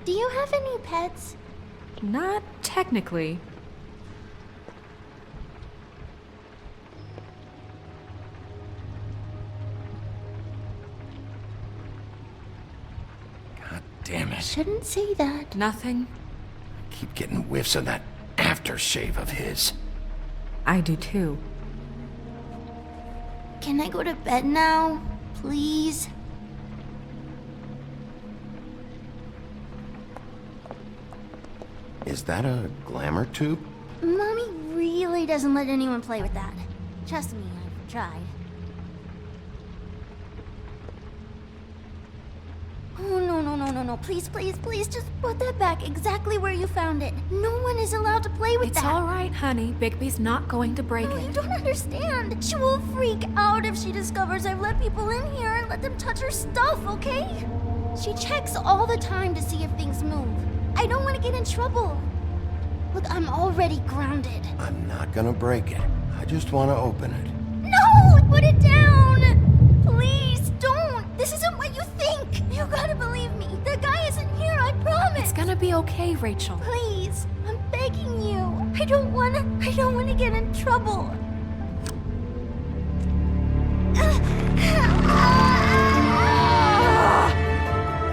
Do you have any pets? Not technically. Damn it. Shouldn't say that. Nothing. Keep getting whiffs of that aftershave of his. I do too. Can I go to bed now? Please? Is that a glamour tube? Mommy really doesn't let anyone play with that. Trust me, I've tried. Oh, no. Please, just put that back exactly where you found it. No one is allowed to play with that. It's all right, honey. Bigby's not going to break it. You don't understand. She will freak out if she discovers I've let people in here and let them touch her stuff, okay? She checks all the time to see if things move. I don't want to get in trouble. Look, I'm already grounded. I'm not gonna break it. I just want to open it. No! Put it down! Please, don't! This isn't what you think! You gotta believe me. The guy isn't here, I promise! It's gonna be okay, Rachel. Please, I'm begging you. I don't wanna get in trouble.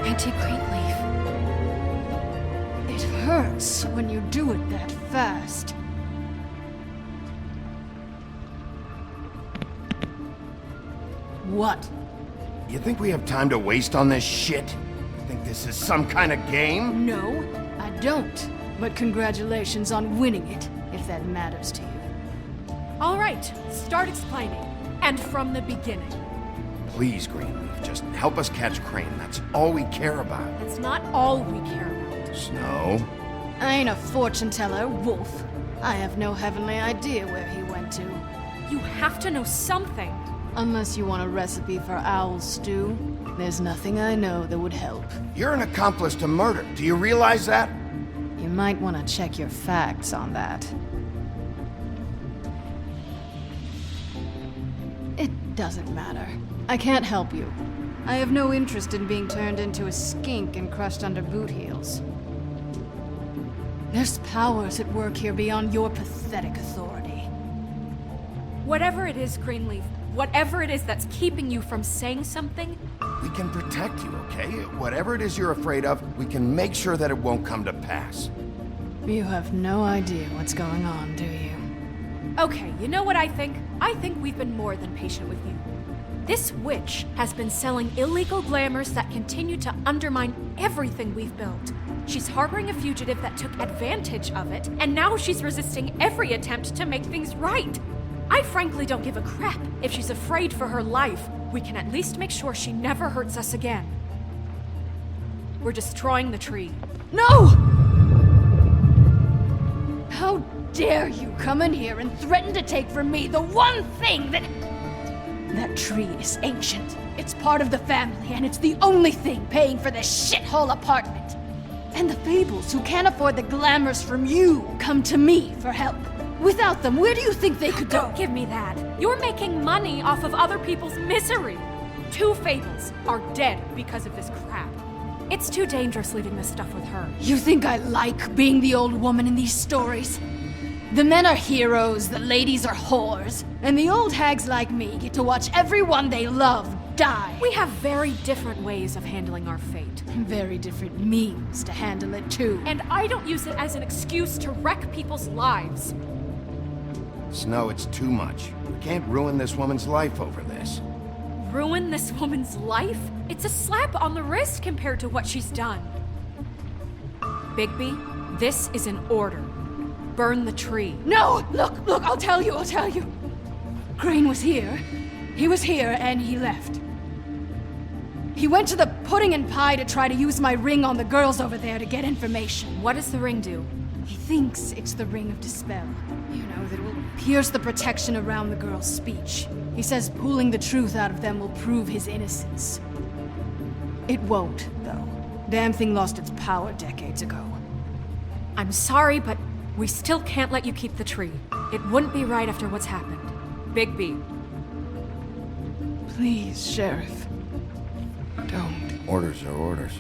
Auntie Greenleaf. It hurts when you do it that fast. What? You think we have time to waste on this shit? You think this is some kind of game? No, I don't. But congratulations on winning it, if that matters to you. All right, start explaining. And from the beginning. Please, Greenleaf, just help us catch Crane. That's all we care about. That's not all we care about. Snow? I ain't a fortune teller, Wolf. I have no heavenly idea where he went to. You have to know something. Unless you want a recipe for owl stew, there's nothing I know that would help. You're an accomplice to murder. Do you realize that? You might want to check your facts on that. It doesn't matter. I can't help you. I have no interest in being turned into a skink and crushed under boot heels. There's powers at work here beyond your pathetic authority. Whatever it is, Greenleaf, whatever it is that's keeping you from saying something... We can protect you, okay? Whatever it is you're afraid of, we can make sure that it won't come to pass. You have no idea what's going on, do you? Okay, you know what I think? I think we've been more than patient with you. This witch has been selling illegal glamours that continue to undermine everything we've built. She's harboring a fugitive that took advantage of it, and now she's resisting every attempt to make things right. I frankly don't give a crap if she's afraid for her life. We can at least make sure she never hurts us again. We're destroying the tree. No! How dare you come in here and threaten to take from me the one thing that... That tree is ancient. It's part of the family, and it's the only thing paying for this shithole apartment. And the Fables, who can't afford the glamours from you, come to me for help. Without them, where do you think they could go? Don't give me that. You're making money off of other people's misery. 2 Fables are dead because of this crap. It's too dangerous leaving this stuff with her. You think I like being the old woman in these stories? The men are heroes, the ladies are whores, and the old hags like me get to watch everyone they love die. We have very different ways of handling our fate. Very different means to handle it, too. And I don't use it as an excuse to wreck people's lives. Snow, it's too much. We can't ruin this woman's life over this. Ruin this woman's life? It's a slap on the wrist compared to what she's done. Bigby, this is an order. Burn the tree. No! Look, I'll tell you. Crane was here. He was here, and he left. He went to the pudding and pie to try to use my ring on the girls over there to get information. What does the ring do? He thinks it's the ring of dispel. You know, that will pierce the protection around the girls' speech. He says pulling the truth out of them will prove his innocence. It won't, though. Damn thing lost its power decades ago. I'm sorry, but we still can't let you keep the tree. It wouldn't be right after what's happened. Bigby. Please, Sheriff. Don't. Orders are orders.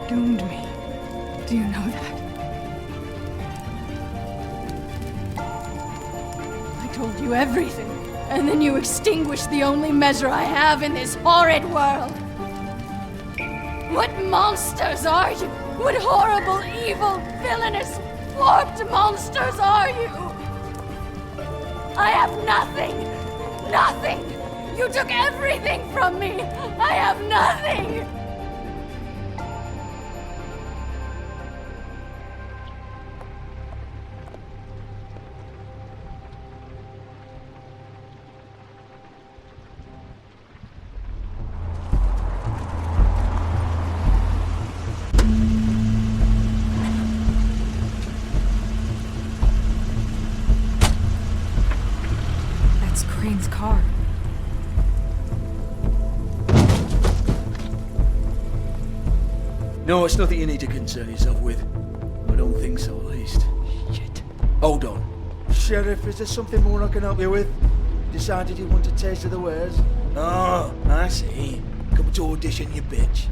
Doomed me. Do you know that? I told you everything, and then you extinguished the only measure I have in this horrid world. What monsters are you? What horrible, evil, villainous, warped monsters are you? I have nothing! Nothing! You took everything from me! I have nothing! No, it's nothing you need to concern yourself with. I don't think so, at least. Shit. Hold on. Sheriff, is there something more I can help you with? Decided you want a taste of the wares? Oh, I see. Come to audition, you bitch.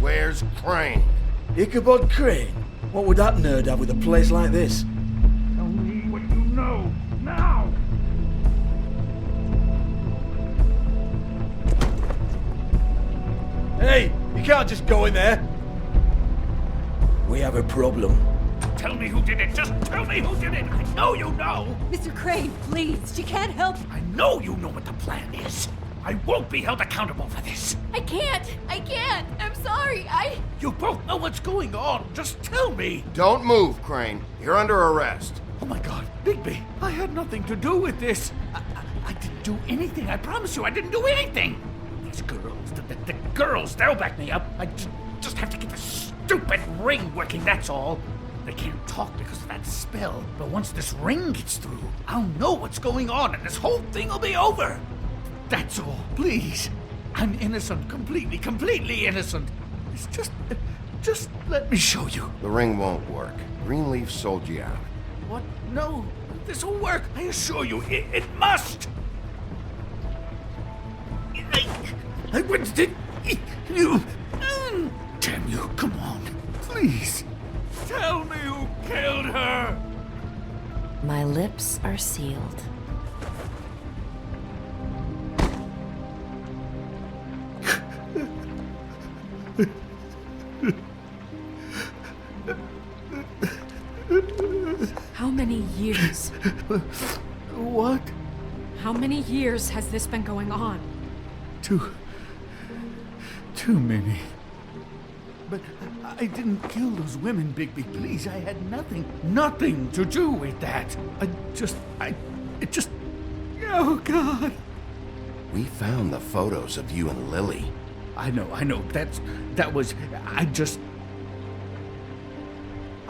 Where's Crane? Ichabod Crane? What would that nerd have with a place like this? Tell me what you know, now! Hey, you can't just go in there. We have a problem. Tell me who did it. Just tell me who did it. I know you know. Mr. Crane, please. You can't help. I know you know what the plan is. I won't be held accountable for this. I can't. I'm sorry. You both know what's going on. Just tell me. Don't move, Crane. You're under arrest. Oh my God, Bigby, I had nothing to do with this. I didn't do anything. I promise you, I didn't do anything. These girls, the girls, they'll back me up. I just have to get this stupid ring working, that's all. They can't talk because of that spell, but once this ring gets through, I'll know what's going on and this whole thing will be over. That's all, please. I'm innocent, completely innocent. It's just let me show you. The ring won't work. Greenleaf sold you out. What? No, this will work. I assure you, it must. I wouldn't. You. Damn you! Come on, please. Tell me who killed her. My lips are sealed. How many years? What? How many years has this been going on? Too many. But I didn't kill those women, Bigby. Please, I had nothing to do with that. It just. Oh, God. We found the photos of you and Lily. I know. I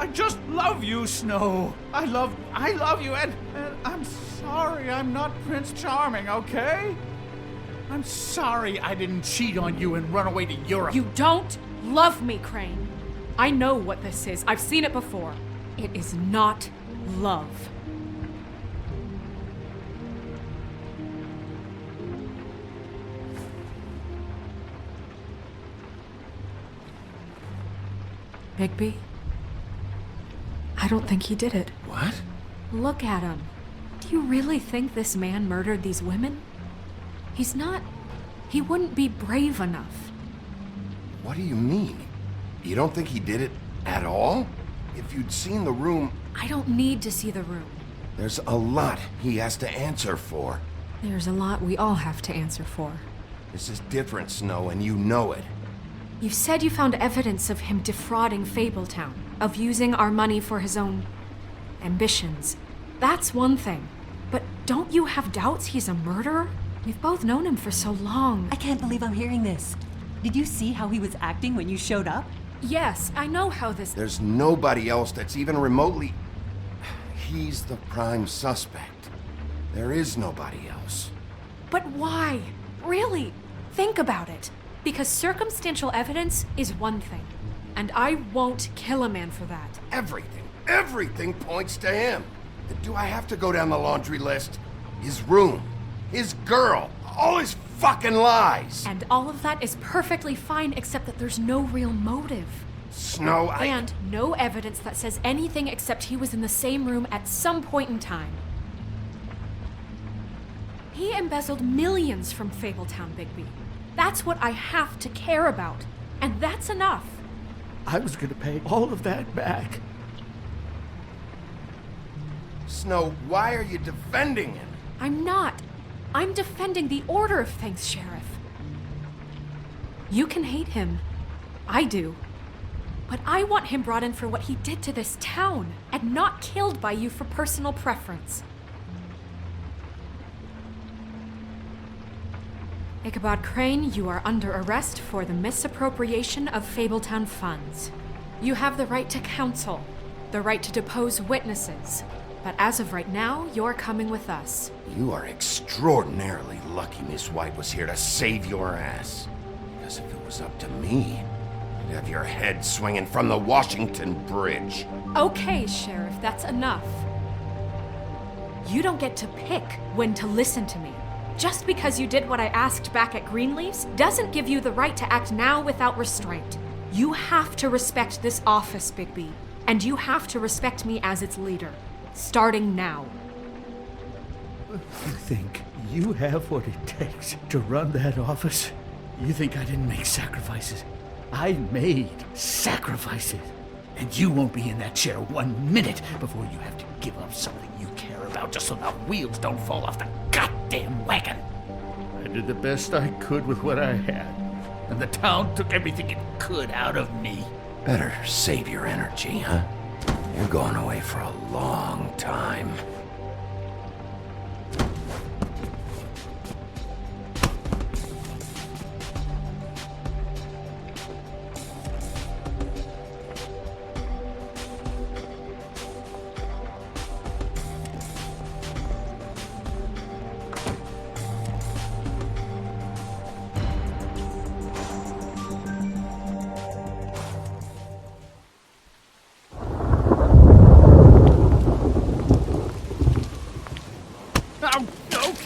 just love you, Snow. I love you, and I'm sorry I'm not Prince Charming, okay? I'm sorry I didn't cheat on you and run away to Europe. You don't love me, Crane. I know what this is. I've seen it before. It is not love. Bigby? I don't think he did it. What? Look at him. Do you really think this man murdered these women? He's not. He wouldn't be brave enough. What do you mean? You don't think he did it at all? If you'd seen the room... I don't need to see the room. There's a lot he has to answer for. There's a lot we all have to answer for. This is different, Snow, and you know it. You've said you found evidence of him defrauding Fabletown, of using our money for his own ambitions. That's one thing. But don't you have doubts he's a murderer? We've both known him for so long. I can't believe I'm hearing this. Did you see how he was acting when you showed up? Yes, I know how this... There's nobody else that's even remotely... He's the prime suspect. There is nobody else. But why? Really? Think about it. Because circumstantial evidence is one thing. And I won't kill a man for that. Everything points to him. Do I have to go down the laundry list? His room, his girl, all his fucking lies. And all of that is perfectly fine, except that there's no real motive. Snow, And no evidence that says anything except he was in the same room at some point in time. He embezzled millions from Fabletown, Bigby. That's what I have to care about. And that's enough. I was gonna pay all of that back. Snow, why are you defending him? I'm not. I'm defending the order of things, Sheriff. You can hate him. I do. But I want him brought in for what he did to this town, and not killed by you for personal preference. Ichabod Crane, you are under arrest for the misappropriation of Fabletown funds. You have the right to counsel, the right to depose witnesses, but as of right now, you're coming with us. You are extraordinarily lucky Miss White was here to save your ass. As if it was up to me. You'd have your head swinging from the Washington Bridge. Okay, Sheriff, that's enough. You don't get to pick when to listen to me. Just because you did what I asked back at Greenleaf's doesn't give you the right to act now without restraint. You have to respect this office, Bigby, and you have to respect me as its leader, starting now. You think you have what it takes to run that office? You think I didn't make sacrifices? I made sacrifices. And you won't be in that chair 1 minute before you have to give up something you care about just so the wheels don't fall off the goddamn wagon. I did the best I could with what I had, and the town took everything it could out of me. Better save your energy, huh? You're going away for a long time.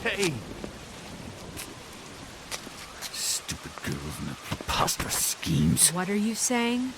Okay. Stupid girls and their preposterous schemes. What are you saying?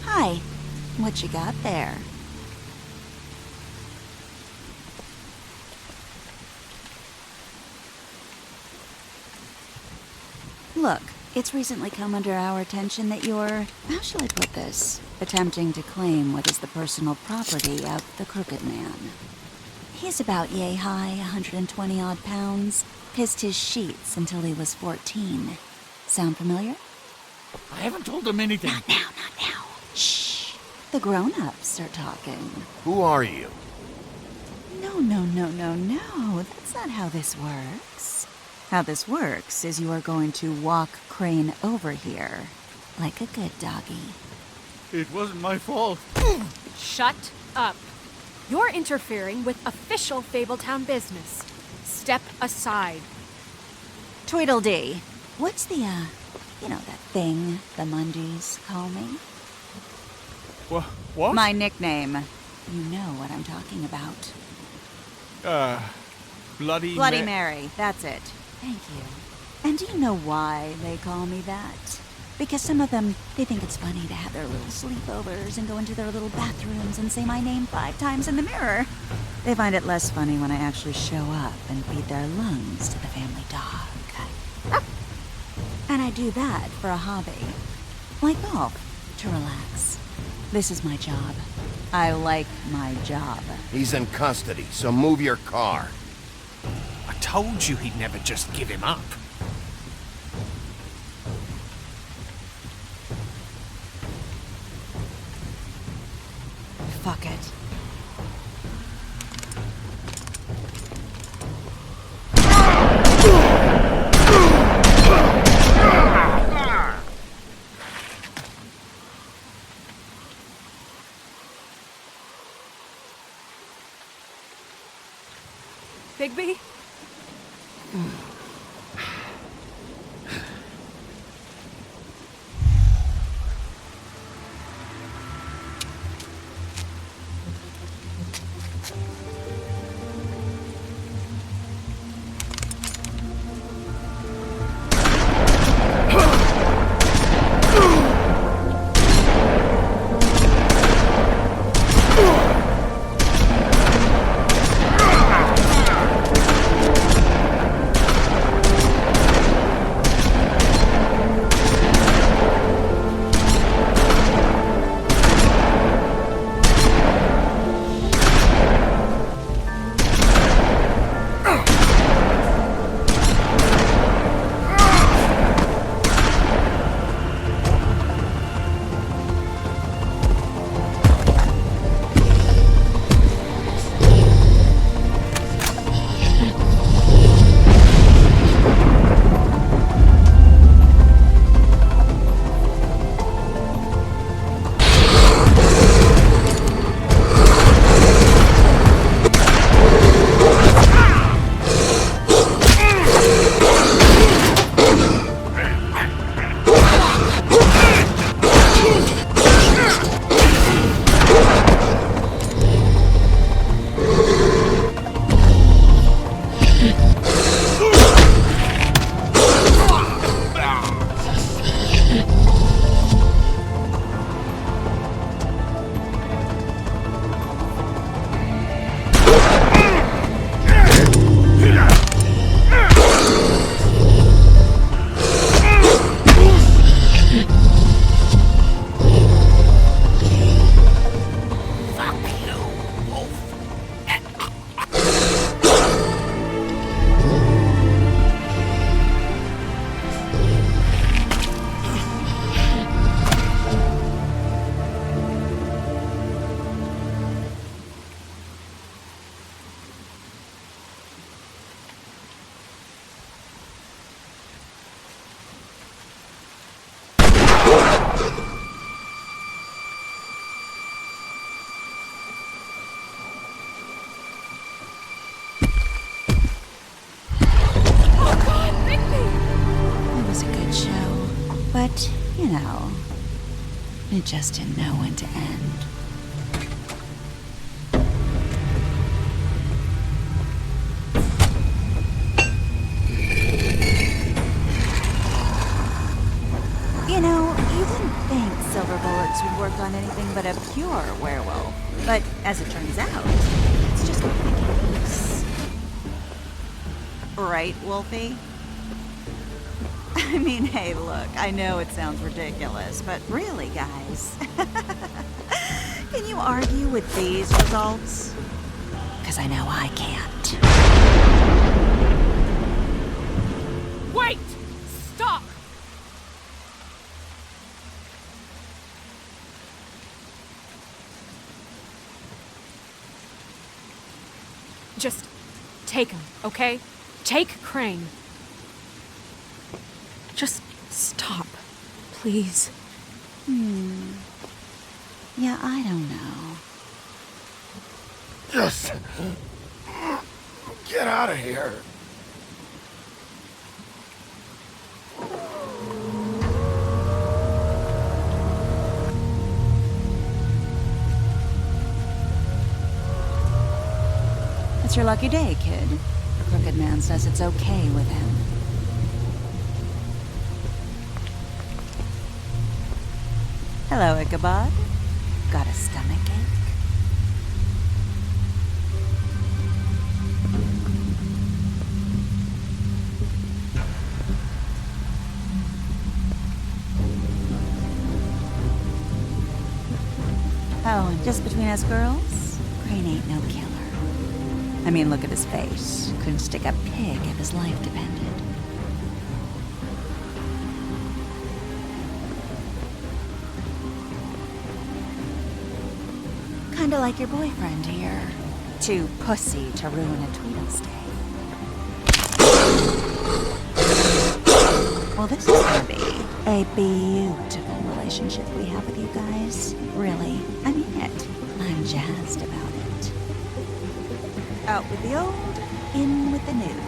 Hi. What you got there? Look, it's recently come under our attention that you're, how shall I put this, attempting to claim what is the personal property of the Crooked Man. He's about yay high, 120 odd pounds, pissed his sheets until he was 14. Sound familiar? I haven't told them anything. Not now, not now. Shh. The grown-ups are talking. Who are you? No. That's not how this works. How this works is you are going to walk Crane over here. Like a good doggy. It wasn't my fault. Shut up. You're interfering with official Fabletown business. Step aside. Tweedledee. What's the, you know that thing the Mundies call me? What? My nickname. You know what I'm talking about. Bloody Mary. That's it. Thank you. And do you know why they call me that? Because some of them, they think it's funny to have their little sleepovers and go into their little bathrooms and say my name 5 times in the mirror. They find it less funny when I actually show up and feed their lungs to the family dog. And I do that for a hobby. Like golf, to relax. This is my job. I like my job. He's in custody, so move your car. I told you he'd never just give him up. Fuck it. Bigby? But, you know, it just didn't know when to end. You know, you wouldn't think silver bullets would work on anything but a pure werewolf. But as it turns out, it's just not the case. Right, Wolfie? I mean, hey, look, I know it sounds ridiculous, but really, guys, can you argue with these results? Because I know I can't. Wait! Stop! Just take him, okay? Take Crane. Just stop, please. Yeah, I don't know. Just get out of here. It's your lucky day, kid. The Crooked Man says it's okay with him. Hello, Ichabod. Got a stomach ache? Oh, and just between us girls, Crane ain't no killer. I mean, look at his face. Couldn't stick a pig if his life depended. Kinda like your boyfriend here. Too pussy to ruin a Tweedle stay. Well, this is gonna be a beautiful relationship we have with you guys. Really, I mean it. I'm jazzed about it. Out with the old, in with the new.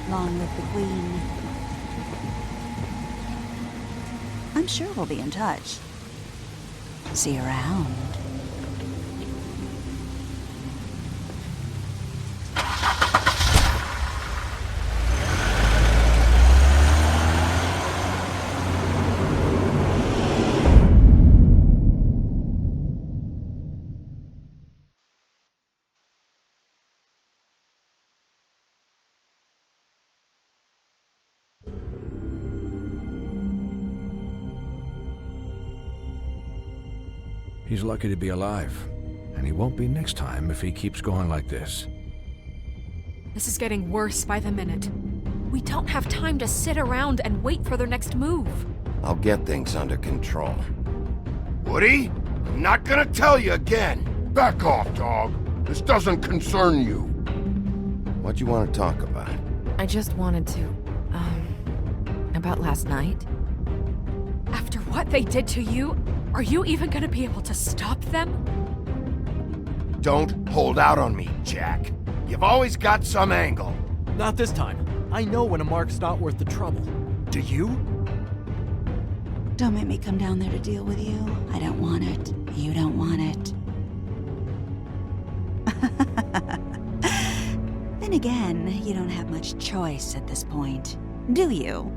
Long live the Queen. I'm sure we'll be in touch. See you around. He's lucky to be alive, and he won't be next time if he keeps going like this. This is getting worse by the minute. We don't have time to sit around and wait for their next move. I'll get things under control. Woody, I'm not gonna tell you again. Back off, dog. This doesn't concern you. What you want to talk about? I just wanted to, about last night. After what they did to you, are you even gonna be able to stop them? Don't hold out on me, Jack. You've always got some angle. Not this time. I know when a mark's not worth the trouble. Do you? Don't make me come down there to deal with you. I don't want it. You don't want it. Then again, you don't have much choice at this point, do you?